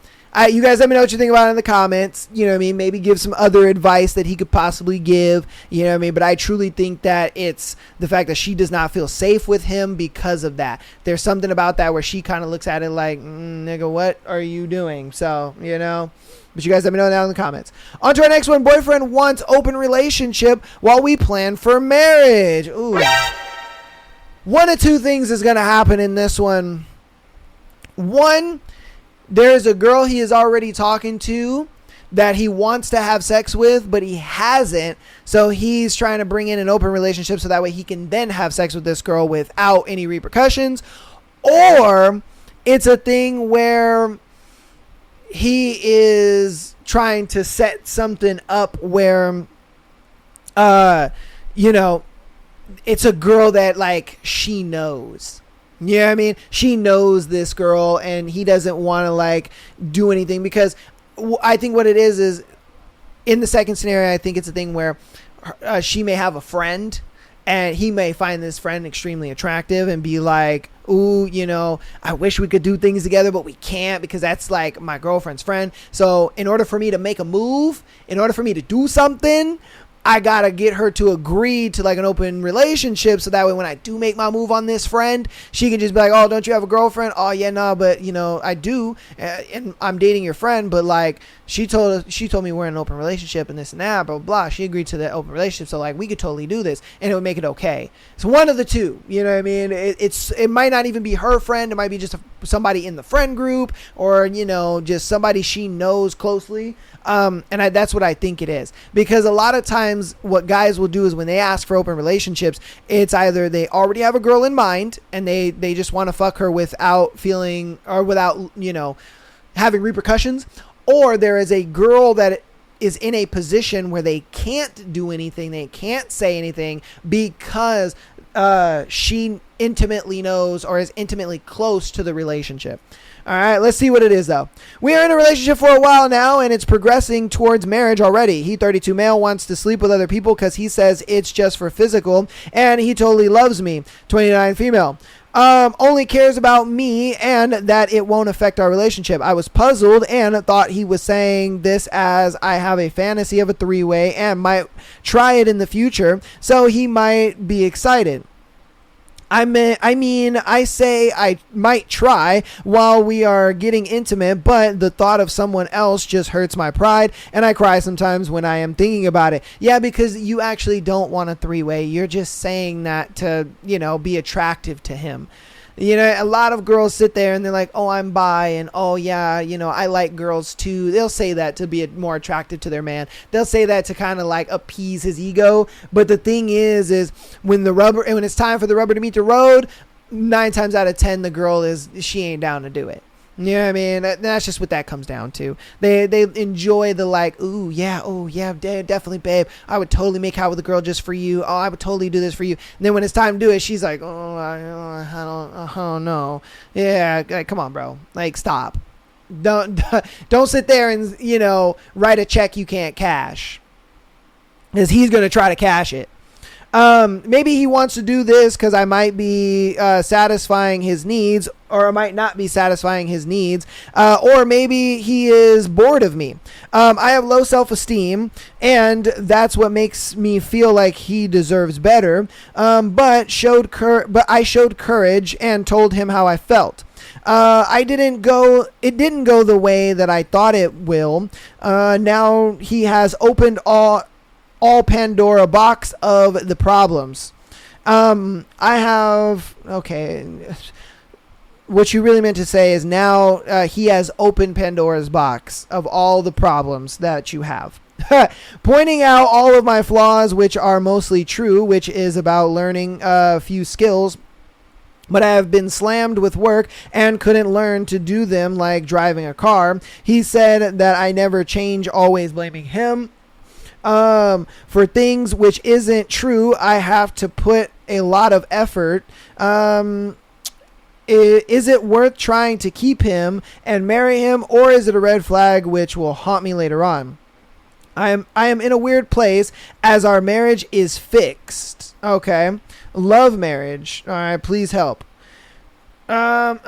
you guys let me know what you think about it in the comments. You know what I mean? Maybe give some other advice that he could possibly give. You know what I mean? But I truly think that it's the fact that she does not feel safe with him because of that. There's something about that where she kind of looks at it like, nigga, what are you doing? So, you know. But you guys let me know down in the comments. On to our next one. Boyfriend wants open relationship while we plan for marriage. Ooh. One of two things is going to happen in this one. One, there's a girl he is already talking to that he wants to have sex with, but he hasn't. So he's trying to bring in an open relationship so that way he can then have sex with this girl without any repercussions. Or it's a thing where he is trying to set something up where, you know, it's a girl that like she knows. You know what I mean? She knows this girl and he doesn't want to like do anything, because I think what it is in the second scenario, I think it's a thing where she may have a friend and he may find this friend extremely attractive and be like, ooh, you know, I wish we could do things together, but we can't because that's like my girlfriend's friend. So in order for me to make a move, in order for me to do something, I gotta get her to agree to like an open relationship, so that way when I do make my move on this friend, she can just be like, oh, don't you have a girlfriend? Oh yeah, no, but you know, I do, and I'm dating your friend, but like she told me we're in an open relationship and this and that, blah blah blah. She agreed to the open relationship, so like we could totally do this and it would make it okay. It's one of the two, you know what I mean? It might not even be her friend, it might be just somebody in the friend group, or you know, just somebody she knows closely. That's what I think it is, because a lot of times what guys will do is when they ask for open relationships, it's either they already have a girl in mind and they just want to fuck her without feeling or without, you know, having repercussions, or there is a girl that is in a position where they can't do anything, they can't say anything because she intimately knows or is intimately close to the relationship. All right, let's see what it is, though. We are in a relationship for a while now, and it's progressing towards marriage already. He, 32 male, wants to sleep with other people because he says it's just for physical, and he totally loves me. 29 female. Only cares about me and that it won't affect our relationship. I was puzzled and thought he was saying this as I have a fantasy of a three-way and might try it in the future, so he might be excited. I say I might try while we are getting intimate, but the thought of someone else just hurts my pride, and I cry sometimes when I am thinking about it. Yeah, because you actually don't want a three-way. You're just saying that to, be attractive to him. A lot of girls sit there and they're like, oh, I'm bi, and oh, yeah, I like girls too. They'll say that to be more attractive to their man. They'll say that to kind of like appease his ego. But the thing is when it's time for the rubber to meet the road, 9 times out of 10, the girl she ain't down to do it. You know what I mean? That's just what that comes down to. They enjoy the like, oh yeah, definitely, babe. I would totally make out with a girl just for you. Oh, I would totally do this for you. And then when it's time to do it, she's like, oh, I don't know. Yeah, like, come on, bro. Like, stop. Don't sit there and write a check you can't cash, because he's gonna try to cash it. Maybe he wants to do this because I might be satisfying his needs, or I might not be satisfying his needs, or maybe he is bored of me. I have low self-esteem, and that's what makes me feel like he deserves better. But I showed courage and told him how I felt. It didn't go the way that I thought it will. Now he has opened all Pandora box of the problems. What you really meant to say is now he has opened Pandora's box of all the problems that you have. Pointing out all of my flaws, which are mostly true, which is about learning a few skills. But I have been slammed with work and couldn't learn to do them, like driving a car. He said that I never change, always blaming him. For things which isn't true, I have to put a lot of effort. Is it worth trying to keep him and marry him, or is it a red flag which will haunt me later on? I am in a weird place as our marriage is fixed. Okay. Love marriage. All right, please help. I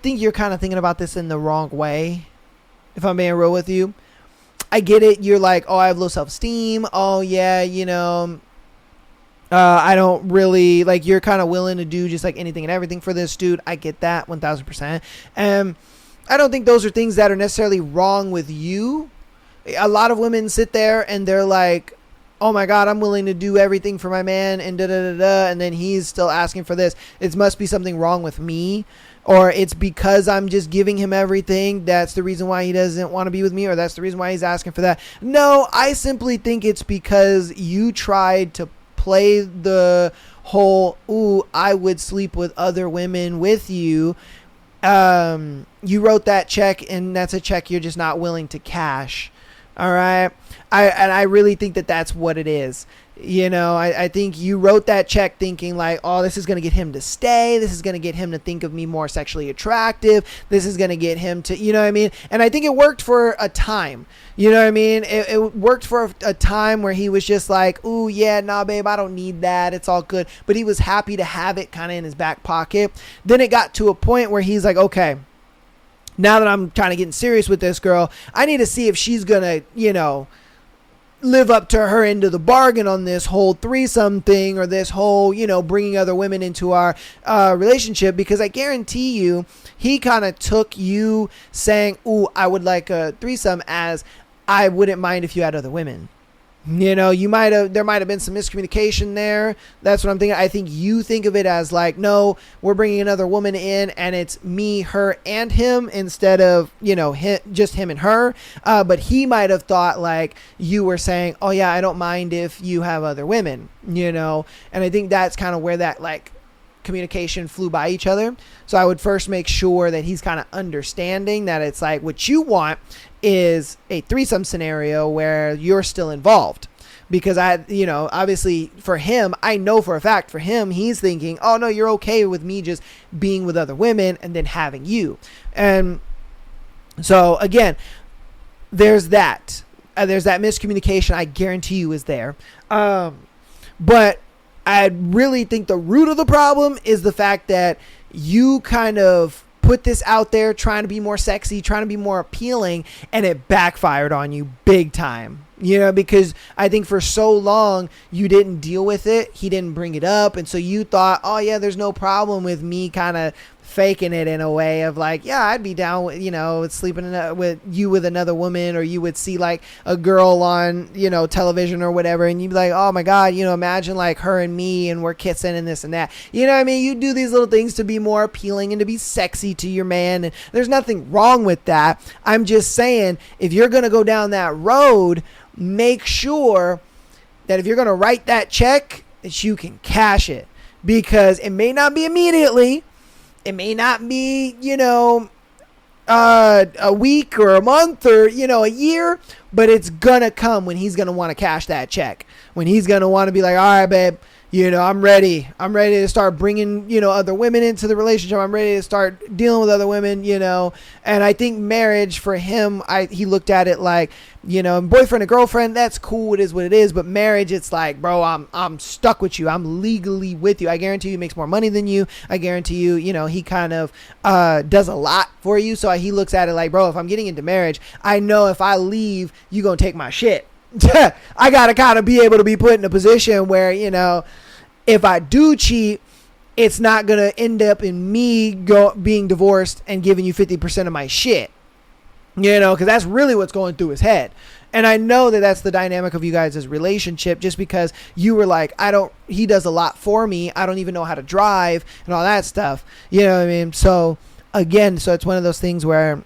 think you're kind of thinking about this in the wrong way. If I'm being real with you, I get it. You're like, oh, I have low self-esteem. Oh, yeah, I don't really, like, you're kind of willing to do just like anything and everything for this dude. I get that 1000%. I don't think those are things that are necessarily wrong with you. A lot of women sit there and they're like, oh my God, I'm willing to do everything for my man and da-da-da-da, and then he's still asking for this. It must be something wrong with me. Or it's because I'm just giving him everything. That's the reason why he doesn't want to be with me. Or that's the reason why he's asking for that. No, I simply think it's because you tried to play the whole, ooh, I would sleep with other women with you. You wrote that check, and that's a check you're just not willing to cash. All right. I really think that that's what it is. I think you wrote that check thinking like, oh, this is going to get him to stay. This is going to get him to think of me more sexually attractive. This is going to get him to, you know what I mean? And I think it worked for a time. You know what I mean? It worked for a time where he was just like, ooh, yeah, nah, babe, I don't need that. It's all good. But he was happy to have it kind of in his back pocket. Then it got to a point where he's like, okay, now that I'm kind of getting serious with this girl, I need to see if she's going to, live up to her end of the bargain on this whole threesome thing, or this whole, bringing other women into our relationship, because I guarantee you he kind of took you saying, ooh, I would like a threesome as I wouldn't mind if you had other women. There might have been some miscommunication there. That's what I'm thinking. I think you think of it as like, no, we're bringing another woman in and it's me, her, and him instead of, just him and her. But he might have thought like you were saying, oh yeah, I don't mind if you have other women, and I think that's kind of where that like communication flew by each other. So I would first make sure that he's kind of understanding that it's like what you want is a threesome scenario where you're still involved, because obviously for him, I know for a fact for him, he's thinking, oh no, you're okay with me just being with other women and then having you. And so again, there's that miscommunication. I guarantee you is there. But I really think the root of the problem is the fact that you kind of put this out there trying to be more sexy, trying to be more appealing, and it backfired on you big time. You know, because I think for so long you didn't deal with it. He didn't bring it up. And so you thought, oh yeah, there's no problem with me kind of faking it in a way of like, yeah, I'd be down with, you know, sleeping with you with another woman, or you would see like a girl on, you know, television or whatever, and you'd be like, oh my God, you know, imagine like her and me and we're kissing and this and that. You know what I mean? You do these little things to be more appealing and to be sexy to your man, and there's nothing wrong with that. I'm just saying, if you're going to go down that road, make sure that if you're going to write that check, that you can cash it, because it may not be immediately. It may not be, you know, a week or a month or, you know, a year, but it's going to come when he's going to want to cash that check. When he's going to want to be like, all right, babe, you know, I'm ready. I'm ready to start bringing, you know, other women into the relationship. I'm ready to start dealing with other women, you know. And I think marriage for him, he looked at it like, you know, boyfriend and girlfriend, that's cool. It is what it is. But marriage, it's like, bro, I'm stuck with you. I'm legally with you. I guarantee you he makes more money than you. I guarantee you, you know, he kind of does a lot for you. So he looks at it like, bro, if I'm getting into marriage, I know if I leave, you going to take my shit. I got to kind of be able to be put in a position where, you know, if I do cheat, it's not going to end up in me being divorced and giving you 50% of my shit. You know, because that's really what's going through his head. And I know that that's the dynamic of you guys' relationship, just because you were like, he does a lot for me. I don't even know how to drive and all that stuff. You know what I mean? So again, it's one of those things where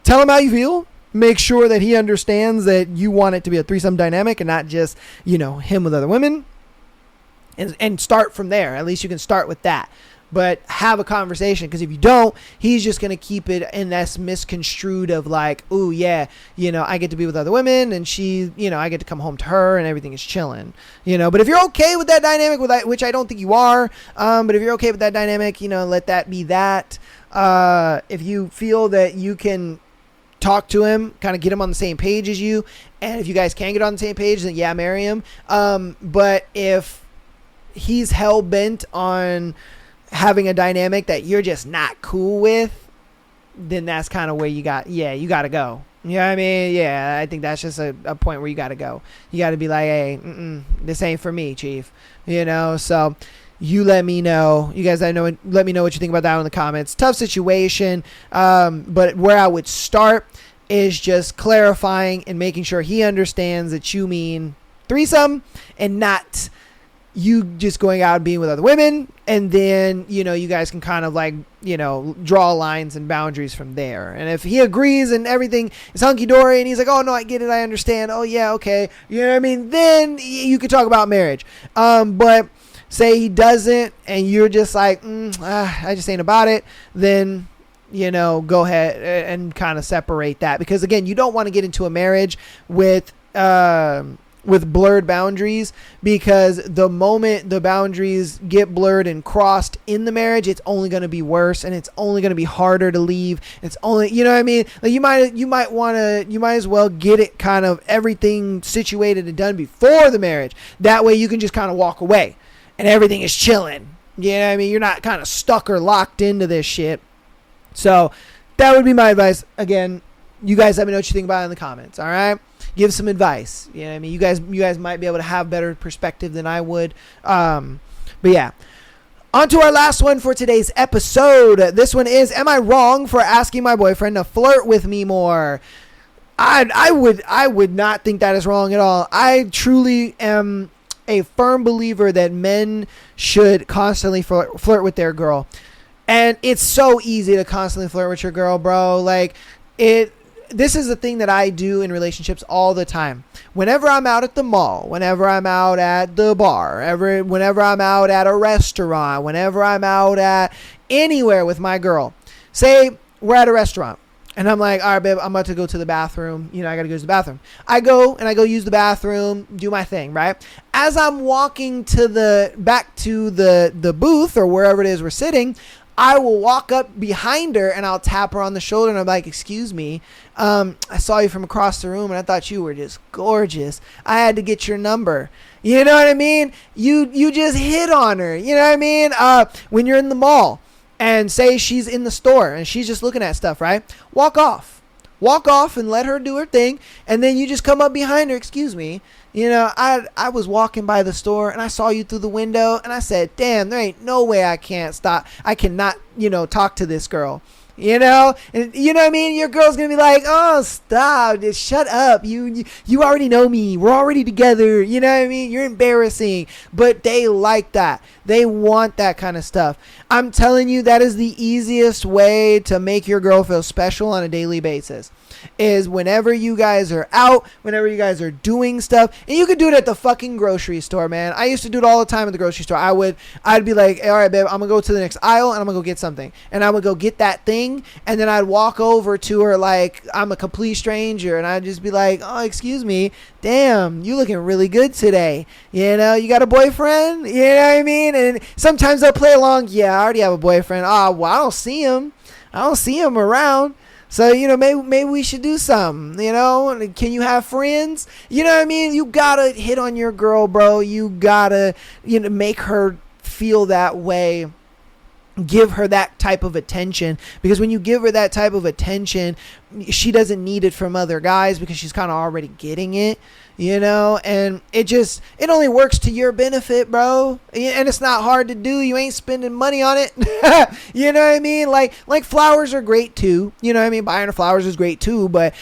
tell him how you feel. Make sure that he understands that you want it to be a threesome dynamic and not just, you know, him with other women, and start from there. At least you can start with that. But have a conversation, because if you don't, he's just going to keep it in this misconstrued of like, oh yeah, you know, I get to be with other women and she, you know, I get to come home to her and everything is chilling, you know. But if you're okay with that dynamic, which I don't think you are, but if you're okay with that dynamic, you know, let that be that. If you feel that you can talk to him, kind of get him on the same page as you, and if you guys can get on the same page, then yeah, marry him. But if he's hell-bent on having a dynamic that you're just not cool with, then that's kind of where you got to go. You know what I mean? Yeah, I think that's just a point where you got to go. You got to be like, hey, this ain't for me, chief. You know, so you let me know. You guys, let me know what you think about that in the comments. Tough situation, but where I would start is just clarifying and making sure he understands that you mean threesome and not you just going out and being with other women, and then, you know, you guys can kind of like, you know, draw lines and boundaries from there. And if he agrees and everything is hunky-dory and he's like, oh no, I get it, I understand, oh yeah, okay, you know what I mean, then you could talk about marriage. But say he doesn't and you're just like, I just ain't about it, then, you know, go ahead and kind of separate that. Because again, you don't want to get into a marriage with blurred boundaries, because the moment the boundaries get blurred and crossed in the marriage, it's only going to be worse, and it's only going to be harder to leave. It's only, you know what I mean? Like you might as well get it kind of everything situated and done before the marriage. That way you can just kind of walk away and everything is chilling. You know what I mean? You're not kind of stuck or locked into this shit. So that would be my advice. Again, you guys let me know what you think about it in the comments. All right? Give some advice. You know what I mean? You guys might be able to have better perspective than I would. But yeah. On to our last one for today's episode. This one is, am I wrong for asking my boyfriend to flirt with me more? I would not think that is wrong at all. I truly am a firm believer that men should constantly flirt with their girl. And it's so easy to constantly flirt with your girl, bro. Like, this is the thing that I do in relationships all the time. Whenever I'm out at the mall, whenever I'm out at the bar, whenever I'm out at a restaurant, whenever I'm out at anywhere with my girl, say we're at a restaurant and I'm like, all right, babe, I'm about to go to the bathroom. You know, I got to go to the bathroom. I go use the bathroom, do my thing, right? As I'm walking back to the booth or wherever it is we're sitting, I will walk up behind her and I'll tap her on the shoulder and I'm like, excuse me, I saw you from across the room and I thought you were just gorgeous. I had to get your number. You know what I mean? You just hit on her. You know what I mean? When you're in the mall and say she's in the store and she's just looking at stuff, right? Walk off and let her do her thing, and then you just come up behind her. Excuse me, you know, I was walking by the store and I saw you through the window and I said, damn, there ain't no way I cannot, you know, talk to this girl. You know, and you know what I mean? Your girl's gonna be like, oh, stop, just shut up. You already know me. We're already together. You know what I mean? You're embarrassing. But they like that. They want that kind of stuff. I'm telling you, that is the easiest way to make your girl feel special on a daily basis. Is whenever you guys are out, whenever you guys are doing stuff, and you could do it at the fucking grocery store, man. I used to do it all the time at the grocery store. I'd be like, all right, babe, I'm gonna go to the next aisle and I'm gonna go get something, and I would go get that thing, and then I'd walk over to her like I'm a complete stranger, and I'd just be like, oh, excuse me, damn, you looking really good today. You know, you got a boyfriend? You know what I mean? And sometimes they'll play along. Yeah, I already have a boyfriend. Oh, well, I don't see him around. So, you know, maybe we should do something, you know? Can you have friends? You know what I mean? You gotta hit on your girl, bro. You gotta, you know, make her feel that way. Give her that type of attention, because when you give her that type of attention, she doesn't need it from other guys because she's kind of already getting it, you know, and it only works to your benefit, bro. And it's not hard to do. You ain't spending money on it. You know what I mean? Like flowers are great too. You know what I mean? Buying her flowers is great too, but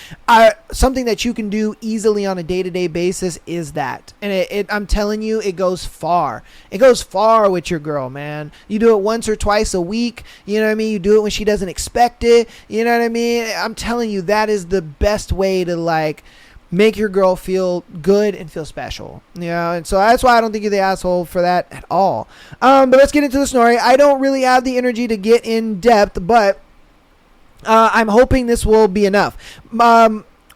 something that you can do easily on a day-to-day basis is that. And I'm telling you, it goes far. It goes far with your girl, man. You do it once or twice a week. You know what I mean? You do it when she doesn't expect it. You know what I mean? I'm telling you, that is the best way to like make your girl feel good and feel special, you know. And so that's why I don't think you're the asshole for that at all. But let's get into the story. I don't really have the energy to get in depth, but I'm hoping this will be enough.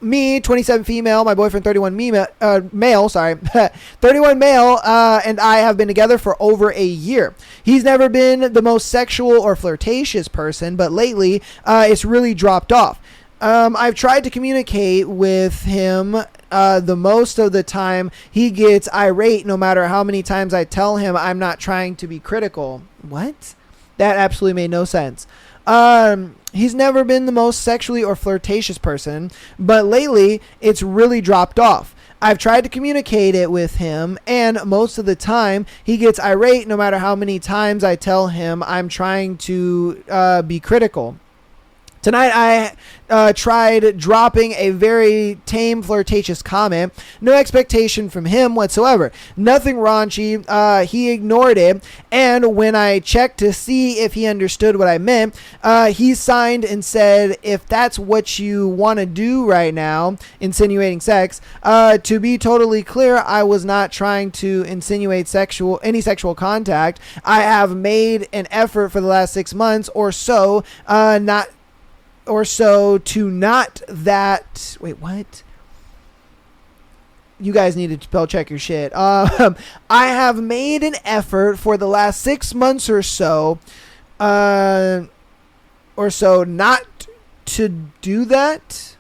Me, 27 female, my boyfriend 31 male, 31 male, and I have been together for over a year. He's never been the most sexual or flirtatious person, but lately it's really dropped off. I've tried to communicate with him. The most of the time he gets irate no matter how many times I tell him I'm not trying to be critical. What? That absolutely made no sense. He's never been the most sexually or flirtatious person, but lately it's really dropped off. I've tried to communicate it with him, and most of the time he gets irate no matter how many times I tell him I'm trying to be critical. Tonight I tried dropping a very tame, flirtatious comment. No expectation from him whatsoever. Nothing raunchy. He ignored it. And when I checked to see if he understood what I meant, he signed and said, if that's what you want to do right now, insinuating sex, to be totally clear, I was not trying to insinuate any sexual contact. I have made an effort for the last 6 months or so, wait, what? You guys need to spell check your shit. I have made an effort for the last 6 months or so not to do that.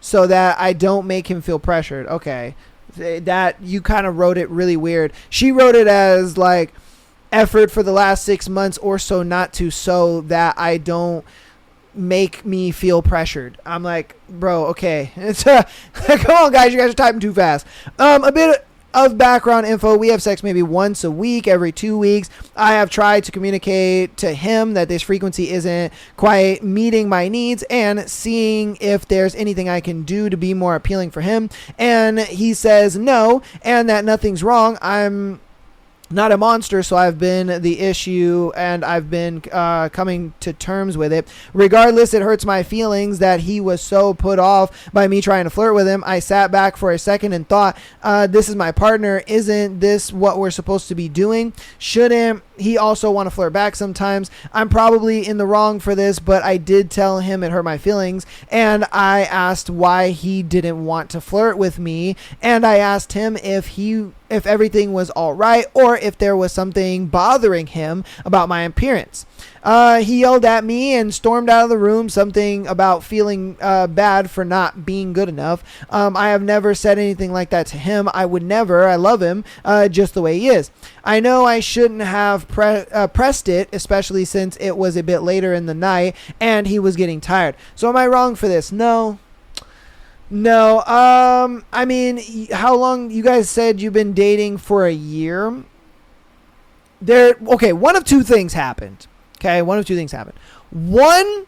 So that I don't make him feel pressured. Okay. That you kind of wrote it really weird. She wrote it as like, effort for the last 6 months or so not to, so that I don't make me feel pressured. I'm like, bro, okay. It's come on, guys, you guys are typing too fast. A bit of background info. We have sex maybe once a week, every 2 weeks. I have tried to communicate to him that this frequency isn't quite meeting my needs and seeing if there's anything I can do to be more appealing for him. And he says no, and that nothing's wrong. I'm not a monster, so I've been the issue and I've been coming to terms with it. Regardless, it hurts my feelings that he was so put off by me trying to flirt with him. I sat back for a second and thought, this is my partner. Isn't this what we're supposed to be doing? Shouldn't he also want to flirt back sometimes? I'm probably in the wrong for this, but I did tell him it hurt my feelings, and I asked why he didn't want to flirt with me, and I asked him if if everything was all right or if there was something bothering him about my appearance. He yelled at me and stormed out of the room, something about feeling bad for not being good enough. I have never said anything like that to him. I would never. I love him just the way he is. I know I shouldn't have pressed it, especially since it was a bit later in the night and he was getting tired. So am I wrong for this? No. I mean, how long? You guys said you've been dating for a year. Okay, one of two things happened. One,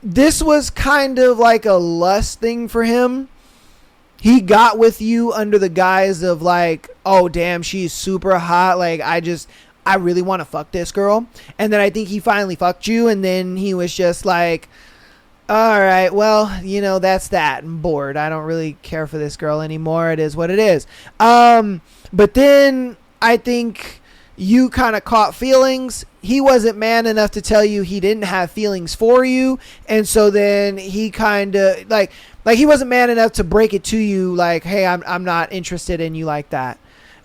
this was kind of like a lust thing for him. He got with you under the guise of like, oh damn, she's super hot. Like I really want to fuck this girl. And then I think he finally fucked you. And then he was just like, all right, well, that's that. I'm bored. I don't really care for this girl anymore. It is what it is. But then I think you kind of caught feelings. He wasn't man enough to tell you he didn't have feelings for you. And so then he kind of like he wasn't man enough to break it to you like, hey, I'm not interested in you like that.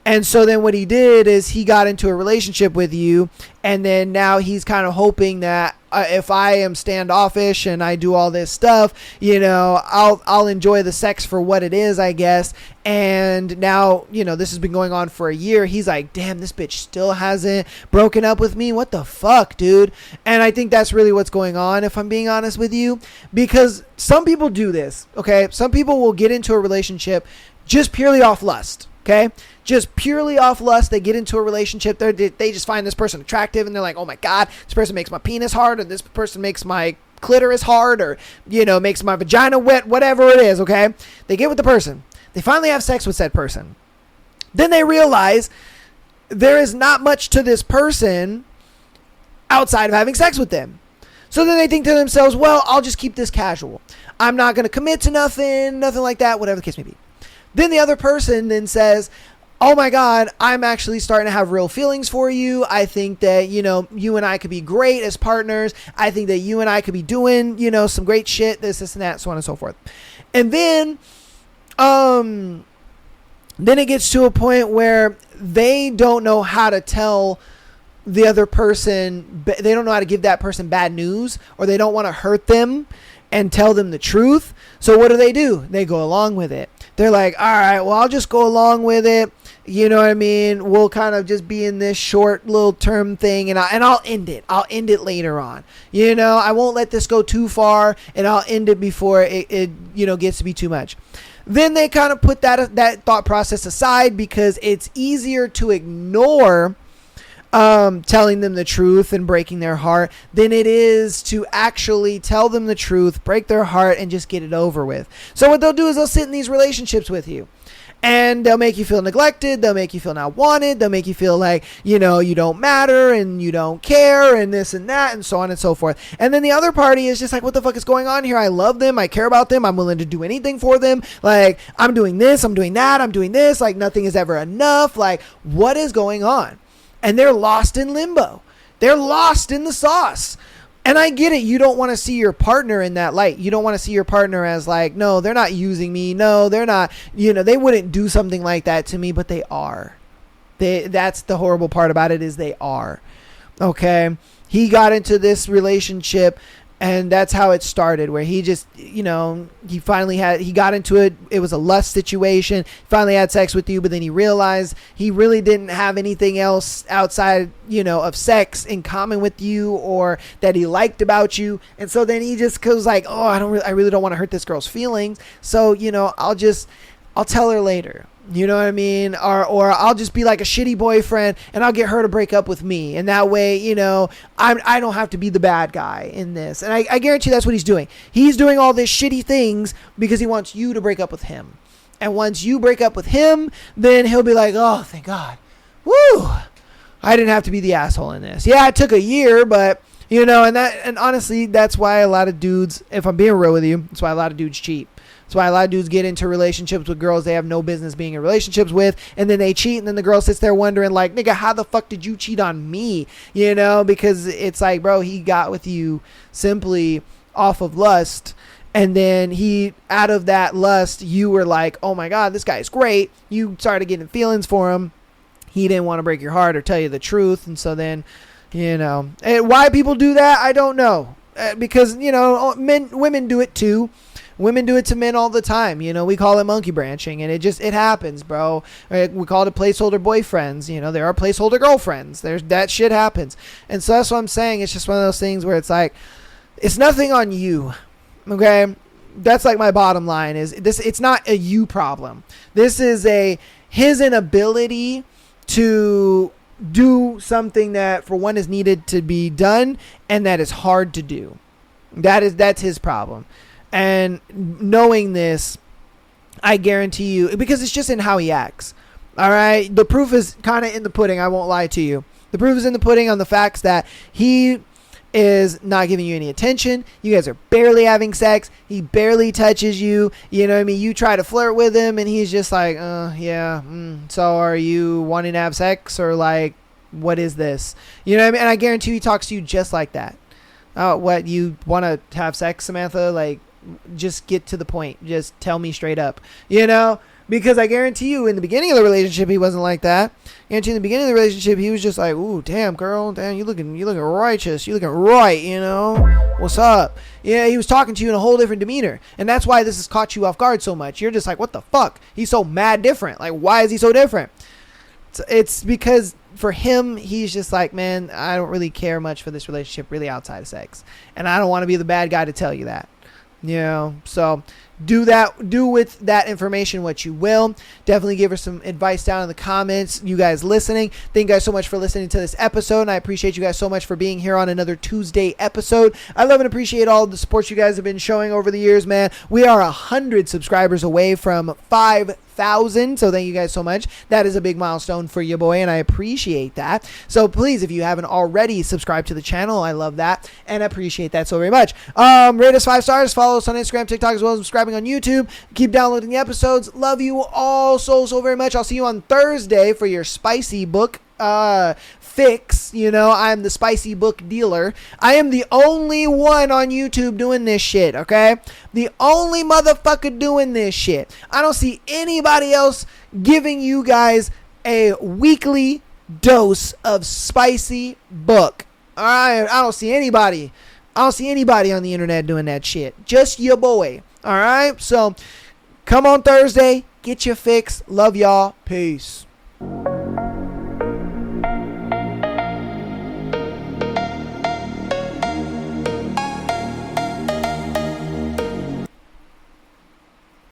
And so then what he did is he got into a relationship with you, and then now he's kind of hoping that if I am standoffish and I do all this stuff, I'll enjoy the sex for what it is, I guess. And now, this has been going on for a year. He's like, damn, this bitch still hasn't broken up with me. What the fuck, dude? And I think that's really what's going on, if I'm being honest with you, because some people do this, okay? Some people will get into a relationship just purely off lust. Okay, just purely off lust. They get into a relationship. They just find this person attractive, and they're like, oh my God, this person makes my penis hard, or this person makes my clitoris hard, or, makes my vagina wet, whatever it is, okay? They get with the person. They finally have sex with said person. Then they realize there is not much to this person outside of having sex with them. So then they think to themselves, well, I'll just keep this casual. I'm not going to commit to nothing like that, whatever the case may be. Then the other person then says, oh my God, I'm actually starting to have real feelings for you. I think that, you and I could be great as partners. I think that you and I could be doing, some great shit, this and that, so on and so forth. And then it gets to a point where they don't know how to tell the other person, they don't know how to give that person bad news, or they don't want to hurt them and tell them the truth. So what do? They go along with it. They're like, all right, well, I'll just go along with it. You know what I mean? We'll kind of just be in this short little term thing, and I'll end it. I'll end it later on. I won't let this go too far, and I'll end it before it gets to be too much. Then they kind of put that thought process aside because it's easier to ignore telling them the truth and breaking their heart than it is to actually tell them the truth, break their heart, and just get it over with. So what they'll do is they'll sit in these relationships with you, and they'll make you feel neglected. They'll make you feel not wanted. They'll make you feel like, you don't matter and you don't care and this and that and so on and so forth. And then the other party is just like, what the fuck is going on here? I love them. I care about them. I'm willing to do anything for them. Like, I'm doing this. I'm doing that. I'm doing this. Like, nothing is ever enough. Like, what is going on? And they're lost in limbo. They're lost in the sauce. And I get it. You don't want to see your partner in that light. You don't want to see your partner as like, no, they're not using me. No, they're not, they wouldn't do something like that to me, but they are. That's the horrible part about it, is they are. Okay. He got into this relationship, and that's how it started, where he just, he got into it. It was a lust situation. Finally had sex with you, but then he realized he really didn't have anything else outside, of sex in common with you, or that he liked about you. And so then he just goes like, oh, I really don't want to hurt this girl's feelings. So, I'll tell her later. You know what I mean? Or I'll just be like a shitty boyfriend, and I'll get her to break up with me. And that way, I don't have to be the bad guy in this. And I guarantee that's what he's doing. He's doing all these shitty things because he wants you to break up with him. And once you break up with him, then he'll be like, oh, thank God. Woo! I didn't have to be the asshole in this. Yeah, it took a year, but, and honestly, that's why a lot of dudes, if I'm being real with you, that's why a lot of dudes cheat. That's why a lot of dudes get into relationships with girls they have no business being in relationships with, and then they cheat, and then the girl sits there wondering like, nigga, how the fuck did you cheat on me? Because it's like, bro, he got with you simply off of lust, And then out of that lust, you were like, oh my God, this guy's great. You started getting feelings for him. He didn't want to break your heart or tell you the truth. And so then, and why people do that, I don't know. Because, women do it too. Women do it to men all the time. We call it monkey branching, and it happens, bro. We call it placeholder boyfriends. There are placeholder girlfriends. That shit happens. And so that's what I'm saying. It's just one of those things where it's like, it's nothing on you. Okay. That's like my bottom line is this. It's not a you problem. This is his inability to do something that for one is needed to be done and that is hard to do. That's his problem. And knowing this, I guarantee you, because it's just in how he acts. All right. The proof is kind of in the pudding. I won't lie to you. The proof is in the pudding on the facts that he is not giving you any attention. You guys are barely having sex. He barely touches you. You know what I mean? You try to flirt with him and he's just like, yeah. So are you wanting to have sex or like, what is this? You know what I mean? And I guarantee he talks to you just like that. Oh, what, you want to have sex, Samantha? Like, just get to the point. Just tell me straight up, because I guarantee you in the beginning of the relationship, he wasn't like that. I guarantee in the beginning of the relationship, he was just like, ooh, damn, girl, damn, you looking righteous. You looking right, what's up? Yeah, he was talking to you in a whole different demeanor. And that's why this has caught you off guard so much. You're just like, what the fuck? He's so mad different. Like, why is he so different? It's because for him, he's just like, man, I don't really care much for this relationship really outside of sex. And I don't want to be the bad guy to tell you that. So do with that information what you will. Definitely give her some advice down in the comments. You guys listening, thank you guys so much for listening to this episode, and I appreciate you guys so much for being here on another Tuesday episode. I love and appreciate all the support you guys have been showing over the years, man. We are 100 subscribers away from 5,000, so thank you guys so much. That is a big milestone for you, boy, and I appreciate that. So please, if you haven't already subscribed to the channel, I love that and appreciate that so very much. Rate us 5 stars, follow us on Instagram, TikTok, as well as subscribing on YouTube. Keep downloading the episodes. Love you all so very much. I'll see you on Thursday for your spicy book fix. I'm the spicy book dealer. I am the only one on YouTube doing this shit, okay? The only motherfucker doing this shit. I don't see anybody else giving you guys a weekly dose of spicy book. All right? I don't see anybody on the internet doing that shit. Just your boy. All right? So come on Thursday. Get your fix. Love y'all. Peace.